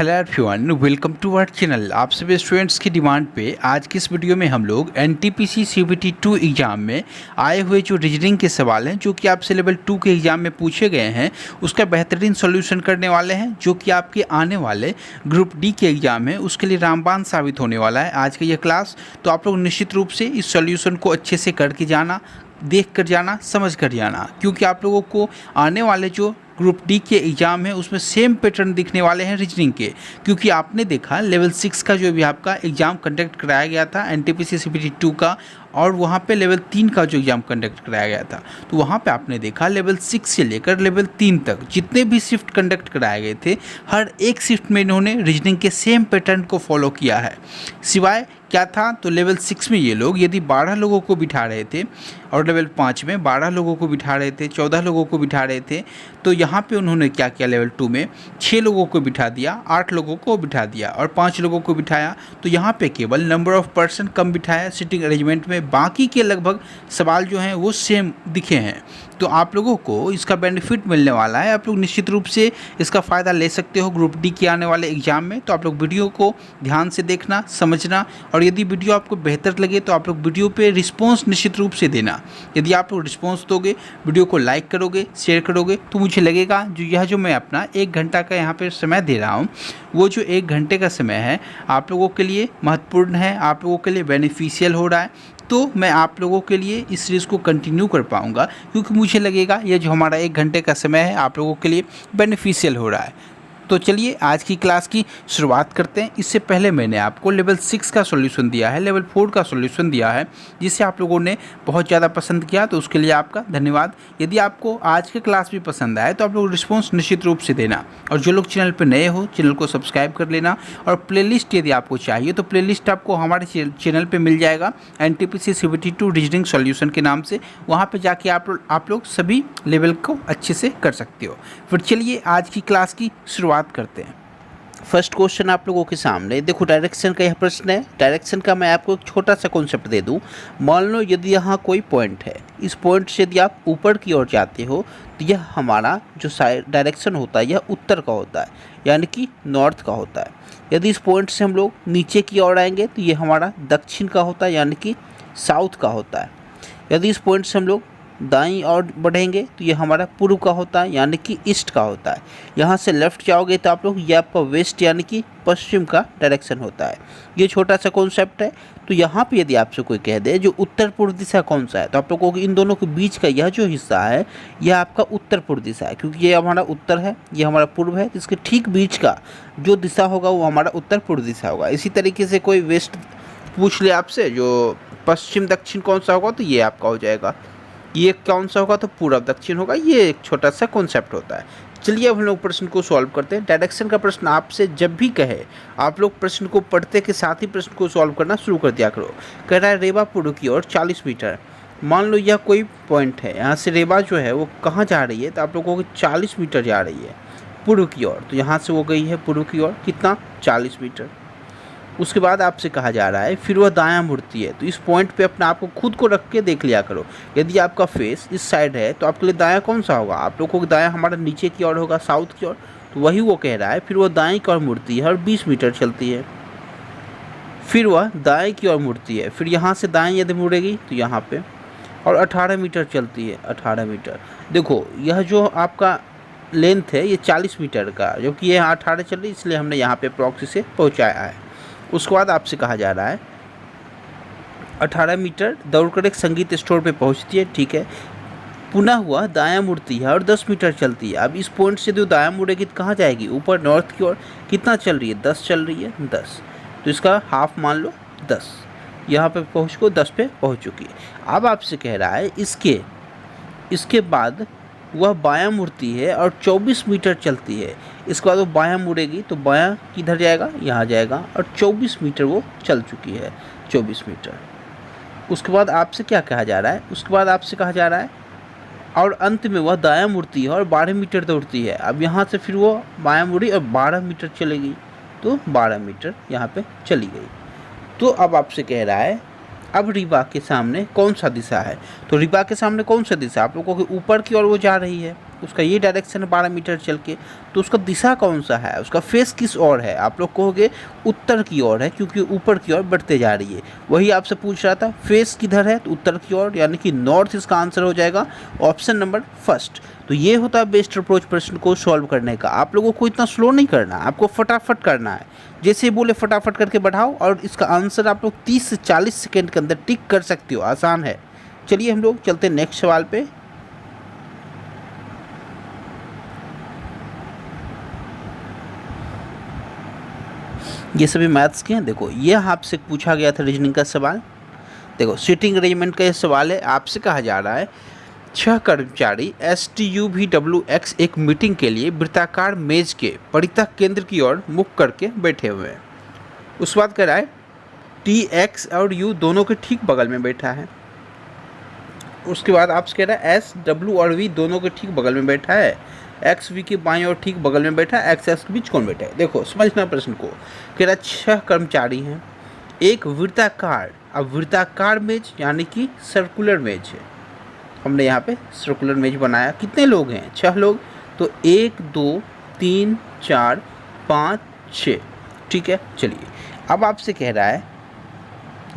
Hello everyone, welcome to our channel. आप सभी students की डिमांड पे आज की इस वीडियो में हम लोग एनटीपीसी सीबीटी 2 एग्ज़ाम में आए हुए जो रीजनिंग के सवाल हैं जो कि आपसे लेवल 2 के एग्ज़ाम में पूछे गए हैं उसका बेहतरीन सॉल्यूशन करने वाले हैं, जो कि आपके आने वाले ग्रुप डी के एग्ज़ाम है उसके लिए रामबाण साबित होने वाला है आज का यह क्लास। तो आप लोग निश्चित रूप से इस सॉल्यूशन को अच्छे से करके जाना, देख कर जाना, समझ कर जाना, क्योंकि आप लोगों को आने वाले जो ग्रुप डी के एग्ज़ाम है उसमें सेम पैटर्न दिखने वाले हैं रीजनिंग के। क्योंकि आपने देखा लेवल 6 का जो भी आपका एग्ज़ाम कंडक्ट कराया गया था एनटीपीसी सीबीटी 2 का, और वहाँ पे लेवल 3 का जो एग्ज़ाम कंडक्ट कराया गया था, तो वहाँ पे आपने देखा लेवल 6 से लेकर लेवल 3 तक जितने भी शिफ्ट कंडक्ट कराए गए थे हर एक शिफ्ट में इन्होंने रीजनिंग के सेम पैटर्न को फॉलो किया है। सिवाय क्या था, तो लेवल 6 में ये लोग यदि 12 लोगों को बिठा रहे थे और लेवल 5 में 12 लोगों को बिठा रहे थे, 14 लोगों को बिठा रहे थे, तो यहाँ पे उन्होंने क्या किया, लेवल 2 में 6 लोगों को बिठा दिया, 8 लोगों को बिठा दिया और 5 लोगों को बिठाया। तो यहाँ पे केवल नंबर ऑफ़ पर्सन कम बिठाया सिटिंग अरेंजमेंट में, बाकी के लगभग सवाल जो हैं वो सेम दिखे हैं। तो आप लोगों को इसका बेनिफिट मिलने वाला है, आप लोग निश्चित रूप से इसका फ़ायदा ले सकते हो ग्रुप डी के आने वाले एग्ज़ाम में। तो आप लोग वीडियो को ध्यान से देखना, समझना, और यदि वीडियो आपको बेहतर लगे तो आप लोग वीडियो पे रिस्पांस निश्चित रूप से देना। यदि आप लोग रिस्पांस दोगे, वीडियो को लाइक करोगे, शेयर करोगे, तो मुझे लगेगा जो मैं अपना 1 घंटा का यहाँ पर समय दे रहा हूँ वो जो 1 घंटे का समय है आप लोगों के लिए महत्वपूर्ण है, आप लोगों के लिए बेनिफिशियल हो रहा है। तो मैं आप लोगों के लिए इस सीरीज़ को कंटिन्यू कर पाऊँगा, क्योंकि मुझे लगेगा ये जो हमारा 1 घंटे का समय है आप लोगों के लिए बेनिफिशियल हो रहा है। तो चलिए आज की क्लास की शुरुआत करते हैं। इससे पहले मैंने आपको लेवल 6 का सॉल्यूशन दिया है, लेवल 4 का सॉल्यूशन दिया है, जिसे आप लोगों ने बहुत ज़्यादा पसंद किया, तो उसके लिए आपका धन्यवाद। यदि आपको आज की क्लास भी पसंद आए तो आप लोग रिस्पॉन्स निश्चित रूप से देना, और जो लोग चैनल पर नए हो चैनल को सब्सक्राइब कर लेना। और प्लेलिस्ट यदि आपको चाहिए तो प्लेलिस्ट आपको हमारे चैनल पर मिल जाएगा एनटीपीसी सीबीटी 2 रीजनिंग सॉल्यूशन के नाम से, वहाँ पर जाके आप लोग सभी लेवल को अच्छे से कर सकते हो। फिर चलिए आज की क्लास की शुरुआत करते हैं। फर्स्ट क्वेश्चन आप लोगों के सामने देखो, डायरेक्शन का यह प्रश्न है। डायरेक्शन का मैं आपको एक छोटा सा कॉन्सेप्ट दे दूं। मान लो यदि यहाँ कोई पॉइंट है, इस पॉइंट से यदि आप ऊपर की ओर जाते हो तो यह हमारा जो साइड डायरेक्शन होता है यह उत्तर का होता है, यानी कि नॉर्थ का होता है। यदि इस पॉइंट से हम लोग नीचे की ओर आएंगे तो यह हमारा दक्षिण का होता है, यानी कि साउथ का होता है। यदि इस पॉइंट से हम लोग दाईं ओर बढ़ेंगे तो ये हमारा पूर्व का होता है, यानी कि ईस्ट का होता है। यहाँ से लेफ़्ट जाओगे तो आप लोग ये आपका वेस्ट यानी कि पश्चिम का डायरेक्शन होता है। ये छोटा सा कॉन्सेप्ट है। तो यहाँ पे यदि आपसे कोई कह दे जो उत्तर पूर्व दिशा कौन सा है, तो आप लोगों को इन दोनों के बीच का यह जो हिस्सा है यह आपका उत्तर पूर्व दिशा है, क्योंकि ये हमारा उत्तर है, ये हमारा पूर्व है। इसके ठीक बीच का जो दिशा होगा वो हमारा उत्तर पूर्व दिशा होगा। इसी तरीके से कोई वेस्ट पूछ ले आपसे जो पश्चिम दक्षिण कौन सा होगा, तो ये आपका हो जाएगा। ये कौन सा होगा, तो पूर्व दक्षिण होगा। ये एक छोटा सा कॉन्सेप्ट होता है। चलिए अब हम लोग प्रश्न को सॉल्व करते हैं। डायरेक्शन का प्रश्न आपसे जब भी कहे आप लोग प्रश्न को पढ़ते के साथ ही प्रश्न को सॉल्व करना शुरू कर दिया करो। कह रहा है रेवा पूर्व की ओर 40 मीटर। मान लो यह कोई पॉइंट है, यहाँ से रेवा जो है वो कहाँ जा रही है, तो आप लोगों को 40 मीटर जा रही है पूर्व की ओर। तो यहाँ से वो गई है पूर्व की ओर, कितना, 40 मीटर। उसके बाद आपसे कहा जा रहा है फिर वह दायां मुड़ती है। तो इस पॉइंट पे अपने आप को खुद को रख के देख लिया करो। यदि आपका फेस इस साइड है तो आपके लिए दायां कौन सा होगा, आप लोगों को दायां हमारा नीचे की ओर होगा, साउथ की ओर। तो वही वो कह रहा है फिर वह दाएं की ओर मुड़ती है और 20 मीटर चलती है। फिर वह दाएं की ओर मुड़ती है, फिर यहाँ से दाएं यदि मुड़ेगी तो यहाँ पे, और 18 मीटर चलती है। 18 मीटर देखो, यह जो आपका लेंथ है ये 40 मीटर का, जो कि यह 18 चल रही, इसलिए हमने यहाँ पे प्रॉक्सी से पहुँचाया है। उसके बाद आपसे कहा जा रहा है 18 मीटर दौड़कर एक संगीत स्टोर पे पहुंचती है, ठीक है। पुनः हुआ दायां मुड़ती है और 10 मीटर चलती है। अब इस पॉइंट से जो दायां मुड़ेगी तो कहाँ जाएगी, ऊपर नॉर्थ की ओर। कितना चल रही है, 10 चल रही है, 10। तो इसका हाफ मान लो 10। यहाँ पे पहुँच को 10 पे पहुँच चुकी है। अब आपसे कह रहा है इसके बाद वह बायां मुड़ती है और 24 मीटर चलती है। इसके बाद वो बायां मुड़ेगी तो बायां किधर जाएगा, यहाँ जाएगा, और 24 मीटर वो चल चुकी है, 24 मीटर। उसके बाद आपसे क्या कहा जा रहा है, उसके बाद आपसे कहा जा रहा है और अंत में वह दायां मुड़ती है और 12 मीटर दौड़ती है। अब यहाँ से फिर वो बायां मुड़ी और 12 मीटर चलेगी, तो 12 मीटर यहाँ पे चली गई। तो अब आपसे कह रहा है अब रीवा के सामने कौन सा दिशा है, तो रीवा के सामने कौन सा दिशा, आप लोगों के ऊपर की ओर वो जा रही है, उसका ये डायरेक्शन है 12 मीटर चल के, तो उसका दिशा कौन सा है, उसका फेस किस ओर है? आप लोग कहोगे उत्तर की ओर है, क्योंकि ऊपर की ओर बढ़ते जा रही है। वही आपसे पूछ रहा था फेस किधर है, तो उत्तर की ओर, यानी कि नॉर्थ इसका आंसर हो जाएगा, ऑप्शन नंबर फर्स्ट। तो ये होता है बेस्ट अप्रोच प्रश्न को सॉल्व करने का। आप लोगों को इतना स्लो नहीं करना, आपको फटाफट करना है। जैसे बोले फटाफट करके बढ़ाओ, और इसका आंसर आप लोग 30 से 40 सेकेंड के अंदर टिक कर सकते हो, आसान है। चलिए हम लोग चलते हैं नेक्स्ट सवाल पे। ये सभी मैथ्स के हैं। देखो ये आपसे पूछा गया था रीजनिंग का सवाल। देखो सीटिंग अरेंजमेंट का ये सवाल है। आपसे कहा जा रहा है 6 कर्मचारी STUVWX एक मीटिंग के लिए वृत्ताकार मेज के परितः केंद्र की ओर मुख करके बैठे हुए हैं। उस बात कह रहा है TX और U दोनों के ठीक बगल में बैठा है। उसके बाद आपसे कह रहा है SW और V दोनों के ठीक बगल में बैठा है। XV के बाईं और ठीक बगल में बैठा है। XS के बीच कौन बैठा है? देखो समझना प्रश्न को। कह रहा है 6 कर्मचारी हैं, एक वृत्ताकार, अब वृत्ताकार मेज यानी कि सर्कुलर मेज है। हमने यहाँ पे सर्कुलर मेज बनाया। कितने लोग हैं? 6 लोग। तो 1 2 3 4 5 6, ठीक है। चलिए अब आपसे कह रहा है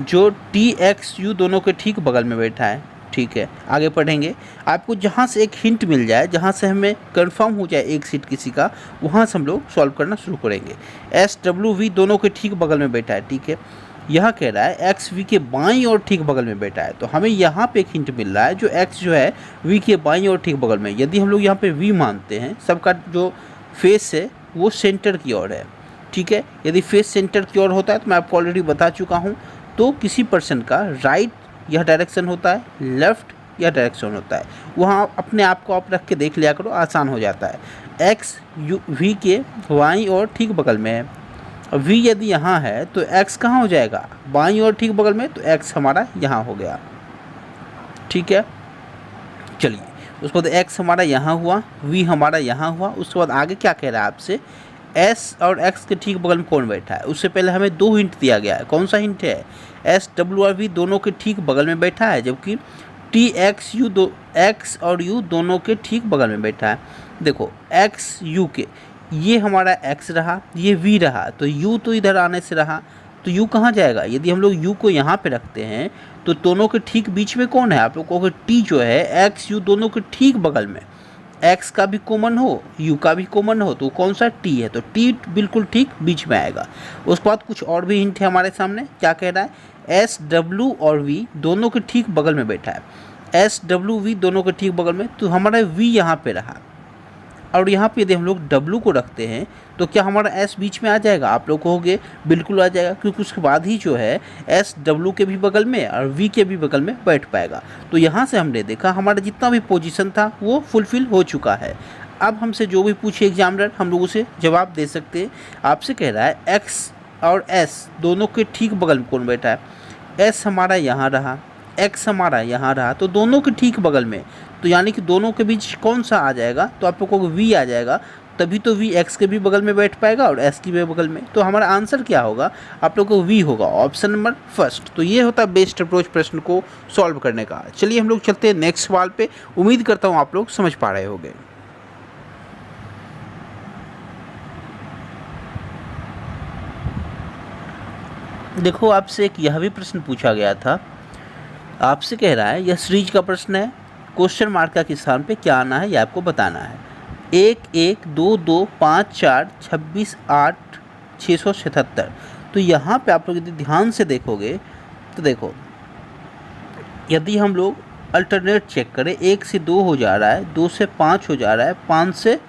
जो TXU दोनों के ठीक बगल में बैठा है, ठीक है। आगे पढ़ेंगे। आपको जहाँ से एक हिंट मिल जाए, जहाँ से हमें कंफर्म हो जाए एक सीट किसी का, वहाँ से हम लोग सॉल्व करना शुरू करेंगे। SWV दोनों के ठीक बगल में बैठा है, ठीक है। यह कह रहा है XV के बाईं और ठीक बगल में बैठा है। तो हमें यहाँ पे एक हिंट मिल रहा है जो X जो है V के बाईं और ठीक बगल में। यदि हम लोग यहाँ पे V मानते हैं, सबका जो फेस है वो सेंटर की ओर है, ठीक है। यदि फेस सेंटर की ओर होता है तो मैं आपको ऑलरेडी बता चुका हूँ, तो किसी पर्सन का राइट यह डायरेक्शन होता है, लेफ़्ट यह डायरेक्शन होता है। वहाँ अपने आप को आप रख के देख लिया करो, आसान हो जाता है। X V के बाईं और ठीक बगल में है। V यदि यहाँ है तो X कहाँ हो जाएगा? बाईं और ठीक बगल में, तो X हमारा यहाँ हो गया, ठीक है। चलिए उसके बाद X हमारा यहाँ हुआ, V हमारा यहाँ हुआ। उसके बाद आगे क्या कह रहा है आपसे? S और X के ठीक बगल में कौन बैठा है? उससे पहले हमें 2 हिंट दिया गया है। कौन सा हिंट है? SW और V दोनों के ठीक बगल में बैठा है, जबकि X और U दोनों के ठीक बगल में बैठा है। देखो X U के, ये हमारा X रहा, ये V रहा, तो U तो इधर आने से रहा, तो U कहाँ जाएगा? यदि हम लोग U को यहाँ पे रखते हैं तो दोनों के ठीक बीच में कौन है? आप लोग कहोगे T जो है, X U दोनों के ठीक बगल में। X का भी कॉमन हो, U का भी कॉमन हो, तो कौन सा T है? तो T बिल्कुल ठीक बीच में आएगा। उसके बाद कुछ और भी हिंट है हमारे सामने। क्या कह रहा है? SW और V दोनों के ठीक बगल में बैठा है। SWV दोनों के ठीक बगल में, तो हमारा V यहाँ पे रहा, और यहाँ पे यदि हम लोग W को रखते हैं तो क्या हमारा S बीच में आ जाएगा? आप लोग कहोगे बिल्कुल आ जाएगा, क्योंकि उसके बाद ही जो है S W के भी बगल में और V के भी बगल में बैठ पाएगा। तो यहाँ से हमने देखा हमारा जितना भी पोजीशन था वो फुलफिल हो चुका है। अब हमसे जो भी पूछे एग्जामिनर, हम लोग उसे जवाब दे सकते हैं। आपसे कह रहा है X और S दोनों के ठीक बगल में कौन बैठा है? S हमारा यहाँ रहा, X हमारा यहाँ रहा, तो दोनों के ठीक बगल में, तो यानी कि दोनों के बीच कौन सा आ जाएगा? तो आप लोगों को V आ जाएगा, तभी तो V X के भी बगल में बैठ पाएगा और S की भी बगल में। तो हमारा आंसर क्या होगा? आप लोगों को V होगा, ऑप्शन नंबर फर्स्ट। तो ये होता है बेस्ट अप्रोच प्रश्न को सॉल्व करने का। चलिए हम लोग चलते हैं नेक्स्ट सवाल पे। उम्मीद करता हूँ आप लोग समझ पा रहे होंगे। देखो आपसे एक यह भी प्रश्न पूछा गया था। आपसे कह रहा है यह सीरीज का प्रश्न है, क्वेश्चन मार्क के स्थान पे क्या आना है यह आपको बताना है। 1 1 2 2 5 4 26 8 677। तो यहाँ पे आप लोग यदि ध्यान से देखोगे तो देखो, यदि हम लोग अल्टरनेट चेक करें, 1 से 2 हो जा रहा है, 2 से 5 हो जा रहा है, 5 से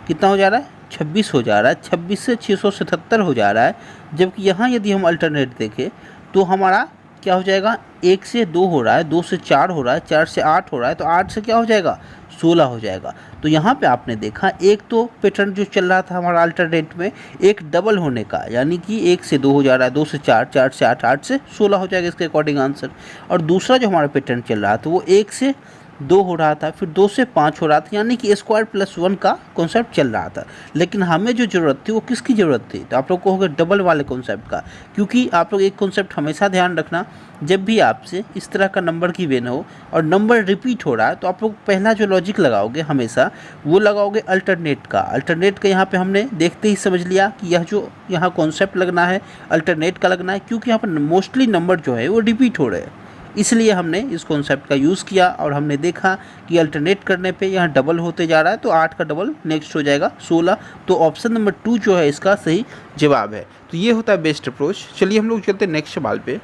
कितना हो जा रहा है? 26 हो जा रहा है, 26 से 677 हो जा रहा है। जबकि यहाँ यदि हम अल्टरनेट देखें तो हमारा क्या हो जाएगा? 1 से 2 हो रहा है, 2 से 4 हो रहा है, 4 से 8 हो रहा है, तो 8 से क्या हो जाएगा? 16 हो जाएगा। तो यहाँ पे आपने देखा एक तो पैटर्न जो चल रहा था हमारा अल्टरनेट में, एक डबल होने का, यानी कि 1 से 2 हो जा रहा है, 2 से 4, 4 से 8, 8 से 16 हो जाएगा इसके अकॉर्डिंग आंसर। और दूसरा जो हमारा पैटर्न चल रहा था वो 1 से 2 हो रहा था, फिर 2 से 5 हो रहा था, यानी कि स्क्वायर प्लस 1 का कॉन्सेप्ट चल रहा था। लेकिन हमें जो ज़रूरत थी वो किसकी ज़रूरत थी, तो आप लोग को होगा डबल वाले कॉन्सेप्ट का। क्योंकि आप लोग एक कॉन्सेप्ट हमेशा ध्यान रखना, जब भी आपसे इस तरह का नंबर की वेन हो और नंबर रिपीट हो रहा है, तो आप लोग पहला जो लॉजिक लगाओगे हमेशा वो लगाओगे अल्टरनेट का। अल्टरनेट का यहाँ पे हमने देखते ही समझ लिया कि यह जो यहाँ कॉन्सेप्ट लगना है अल्टरनेट का लगना है, क्योंकि यहाँ पर मोस्टली नंबर जो है वो रिपीट हो रहे हैं, इसलिए हमने इस कॉन्सेप्ट का यूज़ किया और हमने देखा कि अल्टरनेट करने पे यहाँ डबल होते जा रहा है, तो 8 का डबल नेक्स्ट हो जाएगा 16। तो ऑप्शन नंबर 2 जो है इसका सही जवाब है। तो ये होता है बेस्ट अप्रोच। चलिए हम लोग चलते हैं नेक्स्ट सवाल पे।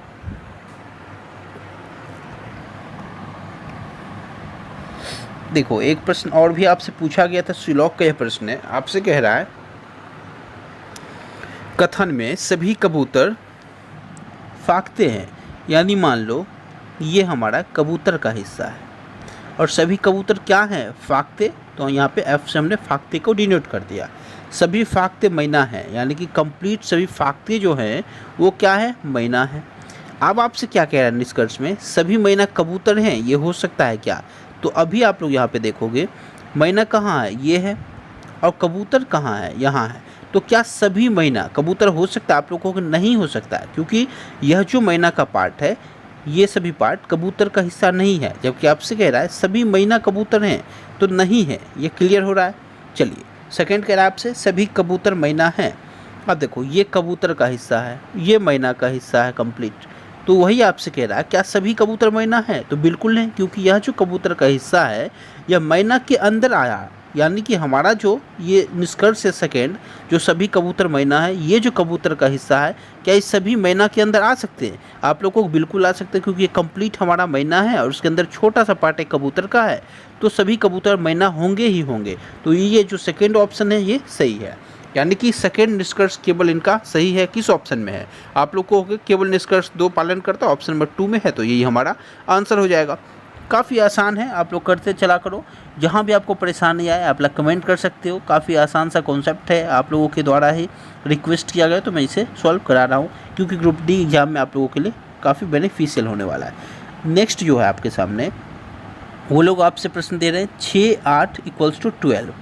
देखो एक प्रश्न और भी आपसे पूछा गया था, सिलॉक का यह प्रश्न है, आपसे कह रहा है कथन में सभी कबूतर फाकते हैं, यानी मान लो ये हमारा कबूतर का हिस्सा है और सभी कबूतर क्या हैं, फाकते। तो यहाँ पे एफ से हमने फाकते को डिनोट कर दिया। सभी फाकते मैना है, यानी कि कंप्लीट सभी फाकते जो हैं वो क्या है, मैना है। अब आपसे क्या कह रहा है निष्कर्ष में, सभी मैना कबूतर हैं, ये हो सकता है क्या। तो अभी आप लोग यहाँ पे देखोगे मैना कहाँ है, ये है, और कबूतर कहाँ है, यहाँ है। तो क्या सभी मैना कबूतर हो सकता है, आप लोगों को नहीं हो सकता है, क्योंकि यह जो मैना का पार्ट है ये सभी पार्ट कबूतर का हिस्सा नहीं है। जबकि आपसे कह रहा है सभी मैना कबूतर हैं, तो नहीं है, ये क्लियर हो रहा है। चलिए सेकंड कह रहा है आपसे सभी कबूतर मैना हैं। अब देखो ये कबूतर का हिस्सा है, ये मैना का हिस्सा है कंप्लीट। तो वही आपसे कह रहा है क्या सभी कबूतर मैना है, तो बिल्कुल नहीं, क्योंकि यह जो कबूतर का हिस्सा है यह मैना के अंदर आया, यानी कि हमारा जो ये निष्कर्ष है सेकेंड, जो सभी कबूतर मैना है, ये जो कबूतर का हिस्सा है क्या इस सभी मैना के अंदर आ सकते हैं, आप लोगों को बिल्कुल आ सकते हैं, क्योंकि ये कंप्लीट हमारा मैना है और उसके अंदर छोटा सा पार्ट एक कबूतर का है, तो सभी कबूतर मैना होंगे ही होंगे। तो ये जो सेकेंड ऑप्शन है ये सही है, यानी कि सेकेंड निष्कर्ष केवल इनका सही है। किस ऑप्शन में है, आप लोग को केवल निष्कर्ष 2 पालन करता है, ऑप्शन नंबर 2 में है, तो यही हमारा आंसर हो जाएगा। काफ़ी आसान है, आप लोग करते चला करो। जहाँ भी आपको परेशानी आए आप लोग कमेंट कर सकते हो, काफ़ी आसान सा कॉन्सेप्ट है, आप लोगों के द्वारा ही रिक्वेस्ट किया गया तो मैं इसे सॉल्व करा रहा हूँ, क्योंकि ग्रुप डी एग्ज़ाम में आप लोगों के लिए काफ़ी बेनिफिशियल होने वाला है। नेक्स्ट जो है आपके सामने वो लोग आपसे प्रश्न दे रहे हैं 6 8 = 12।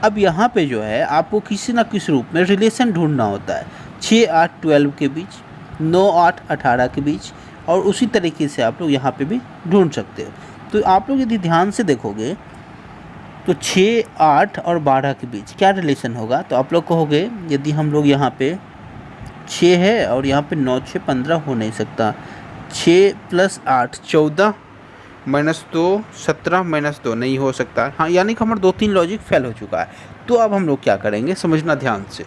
अब यहाँ पे जो है आपको किसी ना किसी रूप में रिलेशन ढूंढना होता है 6 8 12 के बीच, 9 8 18 के बीच, और उसी तरीके से आप लोग यहाँ पे भी ढूंढ सकते हो। तो आप लोग यदि ध्यान से देखोगे तो 6 8 और 12 के बीच क्या रिलेशन होगा, तो आप लोग कहोगे यदि हम लोग यहाँ पे 6 है और यहाँ पे 9 6 15 हो नहीं सकता, 6 + 8 14 -2 17 -2 नहीं हो सकता, हाँ, यानी कि हमारा 2-3 लॉजिक फेल हो चुका है। तो अब हम लोग क्या करेंगे, समझना ध्यान से।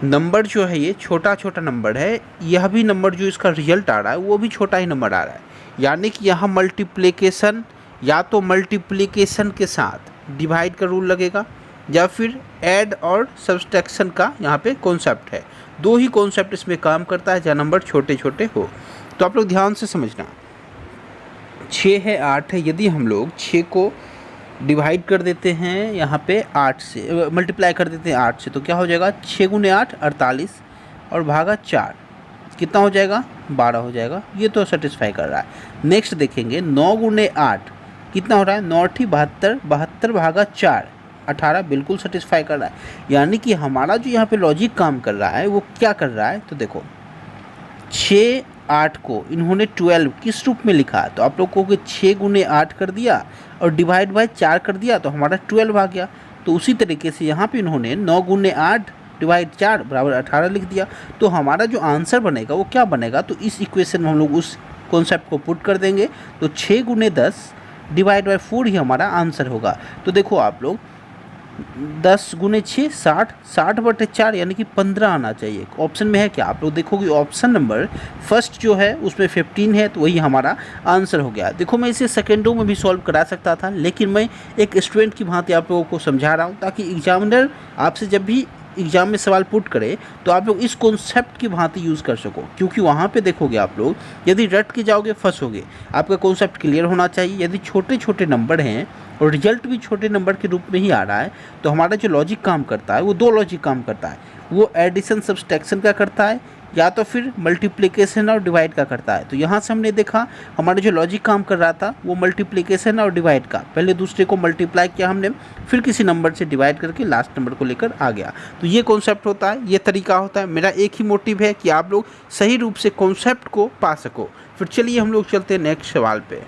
नंबर जो है ये छोटा छोटा नंबर है, यह भी नंबर जो इसका रिजल्ट आ रहा है वो भी छोटा ही नंबर आ रहा है, यानी कि यहाँ मल्टीप्लिकेशन या तो मल्टीप्लिकेशन के साथ डिवाइड का रूल लगेगा या फिर ऐड और सब्सट्रैक्शन का यहाँ पे कॉन्सेप्ट है। 2 ही कॉन्सेप्ट इसमें काम करता है जहाँ नंबर छोटे छोटे हो। तो आप लोग ध्यान से समझना, 6 है 8 है, यदि हम लोग 6 को डिवाइड कर देते हैं यहाँ पे 8 से, मल्टीप्लाई कर देते हैं 8 से, तो क्या हो जाएगा 6 × 8 48 और भागा 4 कितना हो जाएगा 12 हो जाएगा, ये तो सेटिस्फाई कर रहा है। नेक्स्ट देखेंगे 9 × 8 कितना हो रहा है 9 × 72 72 भागा 4 18 बिल्कुल सेटिस्फाई कर रहा है। यानी कि हमारा जो यहाँ पे लॉजिक काम कर रहा है वो क्या कर रहा है, तो देखो 6 8 को इन्होंने 12 किस रूप में लिखा, तो आप लोग को 6 × 8 कर दिया और डिवाइड बाय 4 कर दिया, तो हमारा 12 आ गया। तो उसी तरीके से यहाँ पे इन्होंने 9 × 8 डिवाइड 4 बराबर 18 लिख दिया। तो हमारा जो आंसर बनेगा वो क्या बनेगा, तो इस इक्वेशन में हम लोग उस कॉन्सेप्ट को पुट कर देंगे, तो 6 × 10 डिवाइड बाय 4 ही हमारा आंसर होगा। तो देखो आप लोग 10 × 6 60 60/4 यानी कि 15 आना चाहिए। ऑप्शन में है क्या, आप लोग देखोगे ऑप्शन नंबर फर्स्ट जो है उसमें 15 है, तो वही हमारा आंसर हो गया। देखो मैं इसे सेकेंडों में भी सॉल्व करा सकता था, लेकिन मैं एक स्टूडेंट की भांति आप लोगों को समझा रहा हूँ, ताकि एग्जामिनर आपसे जब भी एग्जाम में सवाल पुट करे तो आप लोग इस कॉन्सेप्ट की भांति यूज़ कर सको। क्योंकि वहाँ पे देखोगे आप लोग यदि रट के जाओगे फंसोगे, आपका कॉन्सेप्ट क्लियर होना चाहिए। यदि छोटे छोटे नंबर हैं और रिजल्ट भी छोटे नंबर के रूप में ही आ रहा है, तो हमारा जो लॉजिक काम करता है वो 2 लॉजिक काम करता है, वो एडिशन सब्सट्रैक्शन का करता है या तो फिर मल्टीप्लिकेशन और डिवाइड का करता है। तो यहाँ से हमने देखा हमारा जो लॉजिक काम कर रहा था वो मल्टीप्लिकेशन और डिवाइड का, पहले दूसरे को मल्टीप्लाई किया हमने, फिर किसी नंबर से डिवाइड करके लास्ट नंबर को लेकर आ गया। तो ये कॉन्सेप्ट होता है, ये तरीका होता है। मेरा एक ही मोटिव है कि आप लोग सही रूप से कॉन्सेप्ट को पा सको। फिर चलिए हम लोग चलते हैं नेक्स्ट सवाल पे।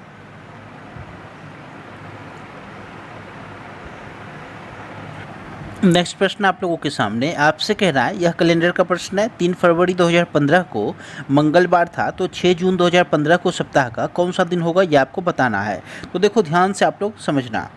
नेक्स्ट प्रश्न आप लोगों के सामने आपसे कह रहा है, यह कैलेंडर का प्रश्न है। 3 फरवरी 2015 को मंगलवार था, तो 6 जून 2015 को सप्ताह का कौन सा दिन होगा ये आपको बताना है। तो देखो ध्यान से आप लोग समझना,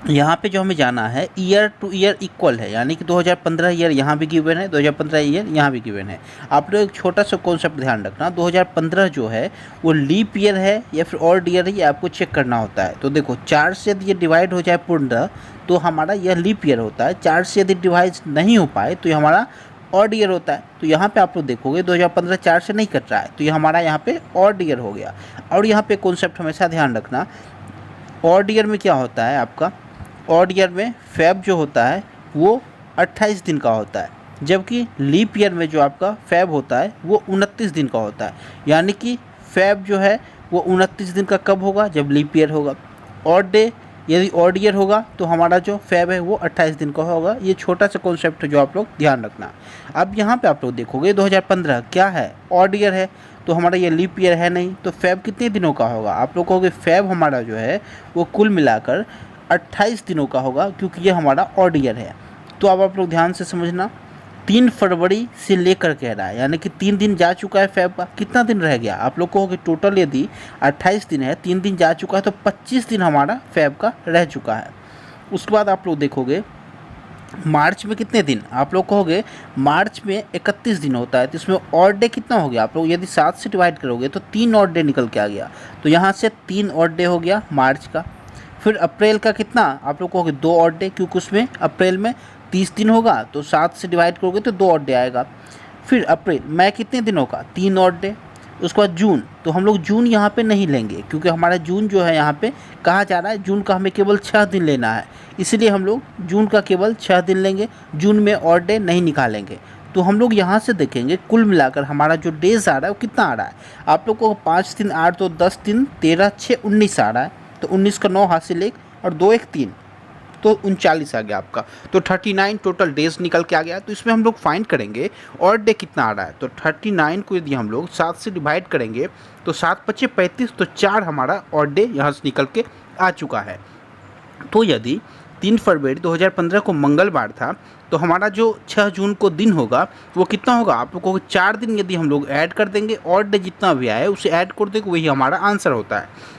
यहाँ पे जो हमें जाना है ईयर टू ईयर इक्वल है, यानी कि 2015 ईयर यहाँ भी गिवन है, 2015 ईयर यहाँ भी गिवन है। आप लोग एक छोटा सा कॉन्सेप्ट ध्यान रखना, 2015 जो है वो लीप ईयर है या फिर ऑड ईयर है, ये आपको चेक करना होता है। तो देखो 4 से यदि ये डिवाइड हो जाए पूर्ण तो हमारा यह लीप ईयर होता है, 4 से यदि डिवाइड नहीं हो पाए तो ये हमारा ऑड ईयर होता है। तो यहाँ पे आप लोग देखोगे 2015 4 से नहीं कट रहा है, तो ये हमारा यहाँ पे ऑड ईयर हो गया। और यहाँ पे कॉन्सेप्ट हमेशा ध्यान रखना, ऑड ईयर में क्या होता है आपका, ऑड ईयर में फेब जो होता है वो 28 दिन का होता है, जबकि लीप ईयर में जो आपका फेब होता है वो 29 दिन का होता है। यानी कि फेब जो है वो 29 दिन का कब होगा, जब लीप ईयर होगा। ऑड डे यदि ऑड ईयर होगा तो हमारा जो फेब है वो 28 दिन का होगा। ये छोटा सा कॉन्सेप्ट जो आप लोग ध्यान रखना। अब यहाँ पे आप लोग देखोगे 2015 क्या है, ऑड ईयर है, तो हमारा ये लीप ईयर है नहीं, तो फेब कितने दिनों का होगा। आप लोग कहोगे फेब हमारा जो है वो कुल मिलाकर 28 दिनों का होगा, क्योंकि ये हमारा ऑड ईयर है। तो अब आप लोग ध्यान से समझना, 3 फरवरी से लेकर कह रहा है, यानी कि 3 दिन जा चुका है फेब का, कितना दिन रह गया। आप लोग कहोगे टोटल यदि 28 दिन है, 3 दिन जा चुका है, तो 25 दिन हमारा फेब का रह चुका है। उसके बाद आप लोग देखोगे मार्च में कितने दिन, आप लोग कहोगे मार्च में 31 दिन होता है, तो इसमें ऑड डे कितना हो गया। आप लोग यदि 7 से डिवाइड करोगे तो 3 ऑड डे निकल के आ गया, तो यहाँ से 3 ऑड डे हो गया मार्च का। फिर अप्रैल का कितना, आप लोग कहोगे 2 ऑड डे, क्योंकि उसमें अप्रैल में 30 दिन होगा, तो 7 से डिवाइड करोगे तो 2 ऑड डे आएगा। फिर अप्रैल मई कितने दिनों का, 3 ऑड डे। उसके बाद जून, तो हम लोग जून यहाँ पे नहीं लेंगे, क्योंकि हमारा जून जो है यहाँ पे कहा जा रहा है जून का हमें केवल 6 दिन लेना है, इसलिए हम लोग जून का केवल 6 दिन लेंगे, जून में ऑड डे नहीं निकालेंगे। तो हम लोग यहाँ से देखेंगे कुल मिलाकर हमारा जो डेज आ रहा है वो कितना आ रहा है। आप लोग को 5 दिन 8 तो 10 दिन 13 6 19 आ रहा है, तो 19 का 9 हासिल 1 और 2 1 3, तो 39 आ गया आपका। तो 39 टोटल डेज निकल के आ गया। तो इसमें हम लोग फाइंड करेंगे ऑड डे कितना आ रहा है। तो 39 को यदि हम लोग 7 से डिवाइड करेंगे तो 7 × 5 = 35, तो 4 हमारा ऑड डे यहाँ से निकल के आ चुका है। तो यदि 3 फरवरी 2015 को मंगलवार था, तो हमारा जो 6 जून को दिन होगा वो कितना होगा। आप लोगों को 4 दिन यदि हम लोग ऐड कर देंगे, ऑड डे जितना भी आए उसे ऐड कर देंगे, वही हमारा आंसर होता है।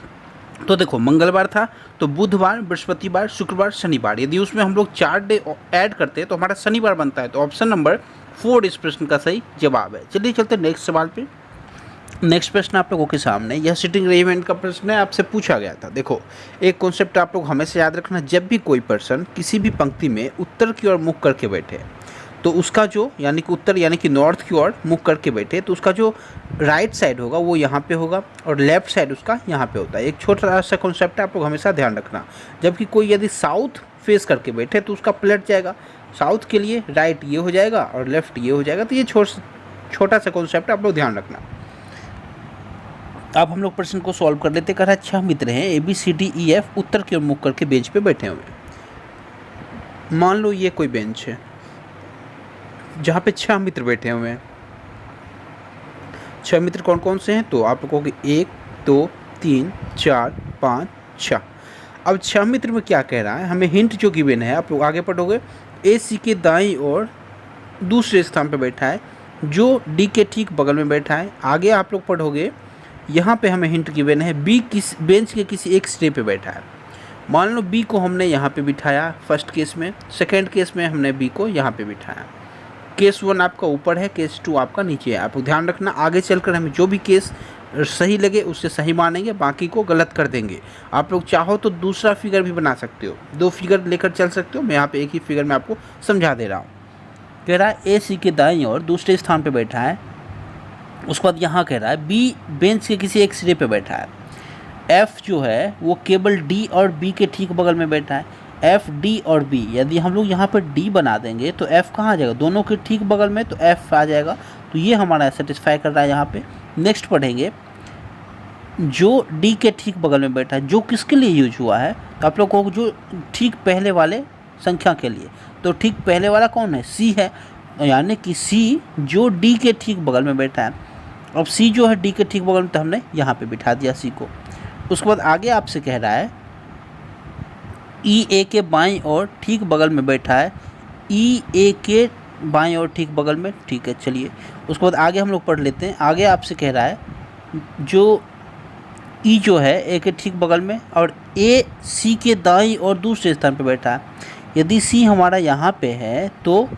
तो देखो मंगलवार था, तो बुधवार, बृहस्पतिवार, शुक्रवार, शनिवार, यदि उसमें हम लोग 4 डे ऐड करते हैं तो हमारा शनिवार बनता है। तो ऑप्शन नंबर 4 इस प्रश्न का सही जवाब है। चलिए चलते हैं नेक्स्ट सवाल पे। नेक्स्ट प्रश्न आप लोगों के सामने, यह सिटिंग अरेंजमेंट का प्रश्न है, आपसे पूछा गया था। देखो एक कॉन्सेप्ट आप लोग हमेशा याद रखना, जब भी कोई पर्सन किसी भी पंक्ति में उत्तर की ओर मुख करके बैठे, तो उसका जो यानी कि उत्तर यानी कि नॉर्थ की ओर मुख करके बैठे, तो उसका जो राइट साइड होगा वो यहाँ पे होगा और लेफ्ट साइड उसका यहाँ पे होता है। एक छोटा सा कॉन्सेप्ट है, आप लोग हमेशा ध्यान रखना। जबकि कोई यदि साउथ फेस करके बैठे तो उसका पलट जाएगा, साउथ के लिए राइट ये हो जाएगा और लेफ्ट ये हो जाएगा। तो ये छोटा सा कॉन्सेप्ट आप लोग ध्यान रखना। अब हम लोग प्रश्न को सॉल्व कर लेते। कह रहा है 6 मित्र हैं ABCDEF उत्तर की ओर मुख करके बेंच पे बैठे हुए। मान लो ये कोई बेंच है जहाँ पे 6 मित्र बैठे हुए हैं। 6 मित्र कौन कौन से हैं, तो आप लोगों के 1 2 3 4 5 6। अब 6 मित्र में क्या कह रहा है, हमें हिंट जो गिवन है, आप लोग आगे पढ़ोगे, AC के दाईं ओर दूसरे स्थान पे बैठा है, जो D के ठीक बगल में बैठा है। आगे आप लोग पढ़ोगे, यहाँ पे हमें हिंट गिवन है B किस बेंच के किसी एक सिरे पे बैठा है। मान लो B को हमने यहाँ पे बिठाया फर्स्ट केस में, सेकेंड केस में हमने B को यहाँ पे बिठाया। केस 1 आपका ऊपर है, केस 2 आपका नीचे है। आप ध्यान रखना, आगे चलकर हमें जो भी केस सही लगे उससे सही मानेंगे, बाकी को गलत कर देंगे। आप लोग चाहो तो दूसरा फिगर भी बना सकते हो, 2 फिगर लेकर चल सकते हो। मैं यहाँ पे एक ही फिगर में आपको समझा दे रहा हूँ। कह रहा है AC के दाईं ओर दूसरे स्थान पे बैठा है। उसके बाद यहाँ कह रहा है B बेंच के किसी एक सिरे पे बैठा है। F जो है वो केवल D और B के ठीक बगल में बैठा है। F, D और B, यदि हम लोग यहाँ पर D बना देंगे तो F कहाँ आ जाएगा, दोनों के ठीक बगल में, तो F आ जाएगा। तो ये हमारा सेटिस्फाई कर रहा है यहाँ पे। नेक्स्ट पढ़ेंगे, जो डी के ठीक बगल में बैठा है, जो किसके लिए यूज हुआ है, तो आप लोग को जो ठीक पहले वाले संख्या के लिए, तो ठीक पहले वाला कौन है, सी है, यानी कि सी जो डी के ठीक बगल में बैठा है। अब सी जो है डी के ठीक बगल में, तो हमने यहाँ पे बिठा दिया सी को। उसके बाद आगे आपसे कह रहा है ई ए के बाईं ओर ठीक बगल में बैठा है, ई ए के बाईं ओर ठीक बगल में, ठीक है चलिए। उसके बाद आगे हम लोग पढ़ लेते हैं। आगे आपसे कह रहा है जो ई जो है ए के ठीक बगल में और ए सी के दाईं और दूसरे स्थान पर बैठा है। यदि सी हमारा यहाँ पे है तो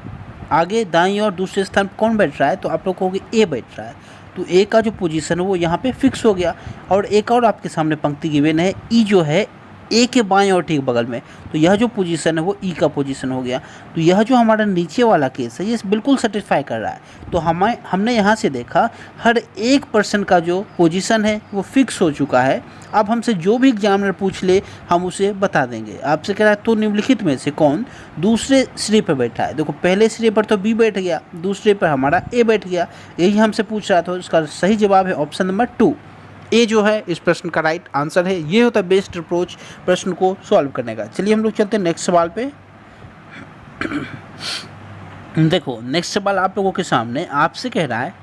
आगे दाईं और दूसरे स्थान पर कौन बैठ रहा है, तो आप लोग कहोगे ए बैठ रहा है। तो ए का जो पोजीशन है वो यहाँ पे फिक्स हो गया। और एक और आपके सामने पंक्ति गिवन है, ई जो है ए के बाएं और ठीक बगल में, तो यह जो पोजीशन है वो ई का पोजीशन हो गया। तो यह जो हमारा नीचे वाला केस है ये बिल्कुल सेटिस्फाई कर रहा है। तो हमने यहाँ से देखा हर एक पर्सन का जो पोजीशन है वो फिक्स हो चुका है। अब हमसे जो भी एग्जामिनर पूछ ले हम उसे बता देंगे। आपसे कह रहा है तो निम्नलिखित में से कौन दूसरे सिरे पर बैठा है। देखो पहले सिरे पर तो बी बैठ गया, दूसरे पर हमारा ए बैठ गया, यही हमसे पूछ रहा था। इसका सही जवाब है ऑप्शन नंबर 2, ए जो है इस प्रश्न का राइट आंसर है। ये होता है बेस्ट अप्रोच प्रश्न को सॉल्व करने का। चलिए हम लोग चलते हैं नेक्स्ट सवाल पे। देखो नेक्स्ट सवाल आप लोगों के सामने आपसे कह रहा है,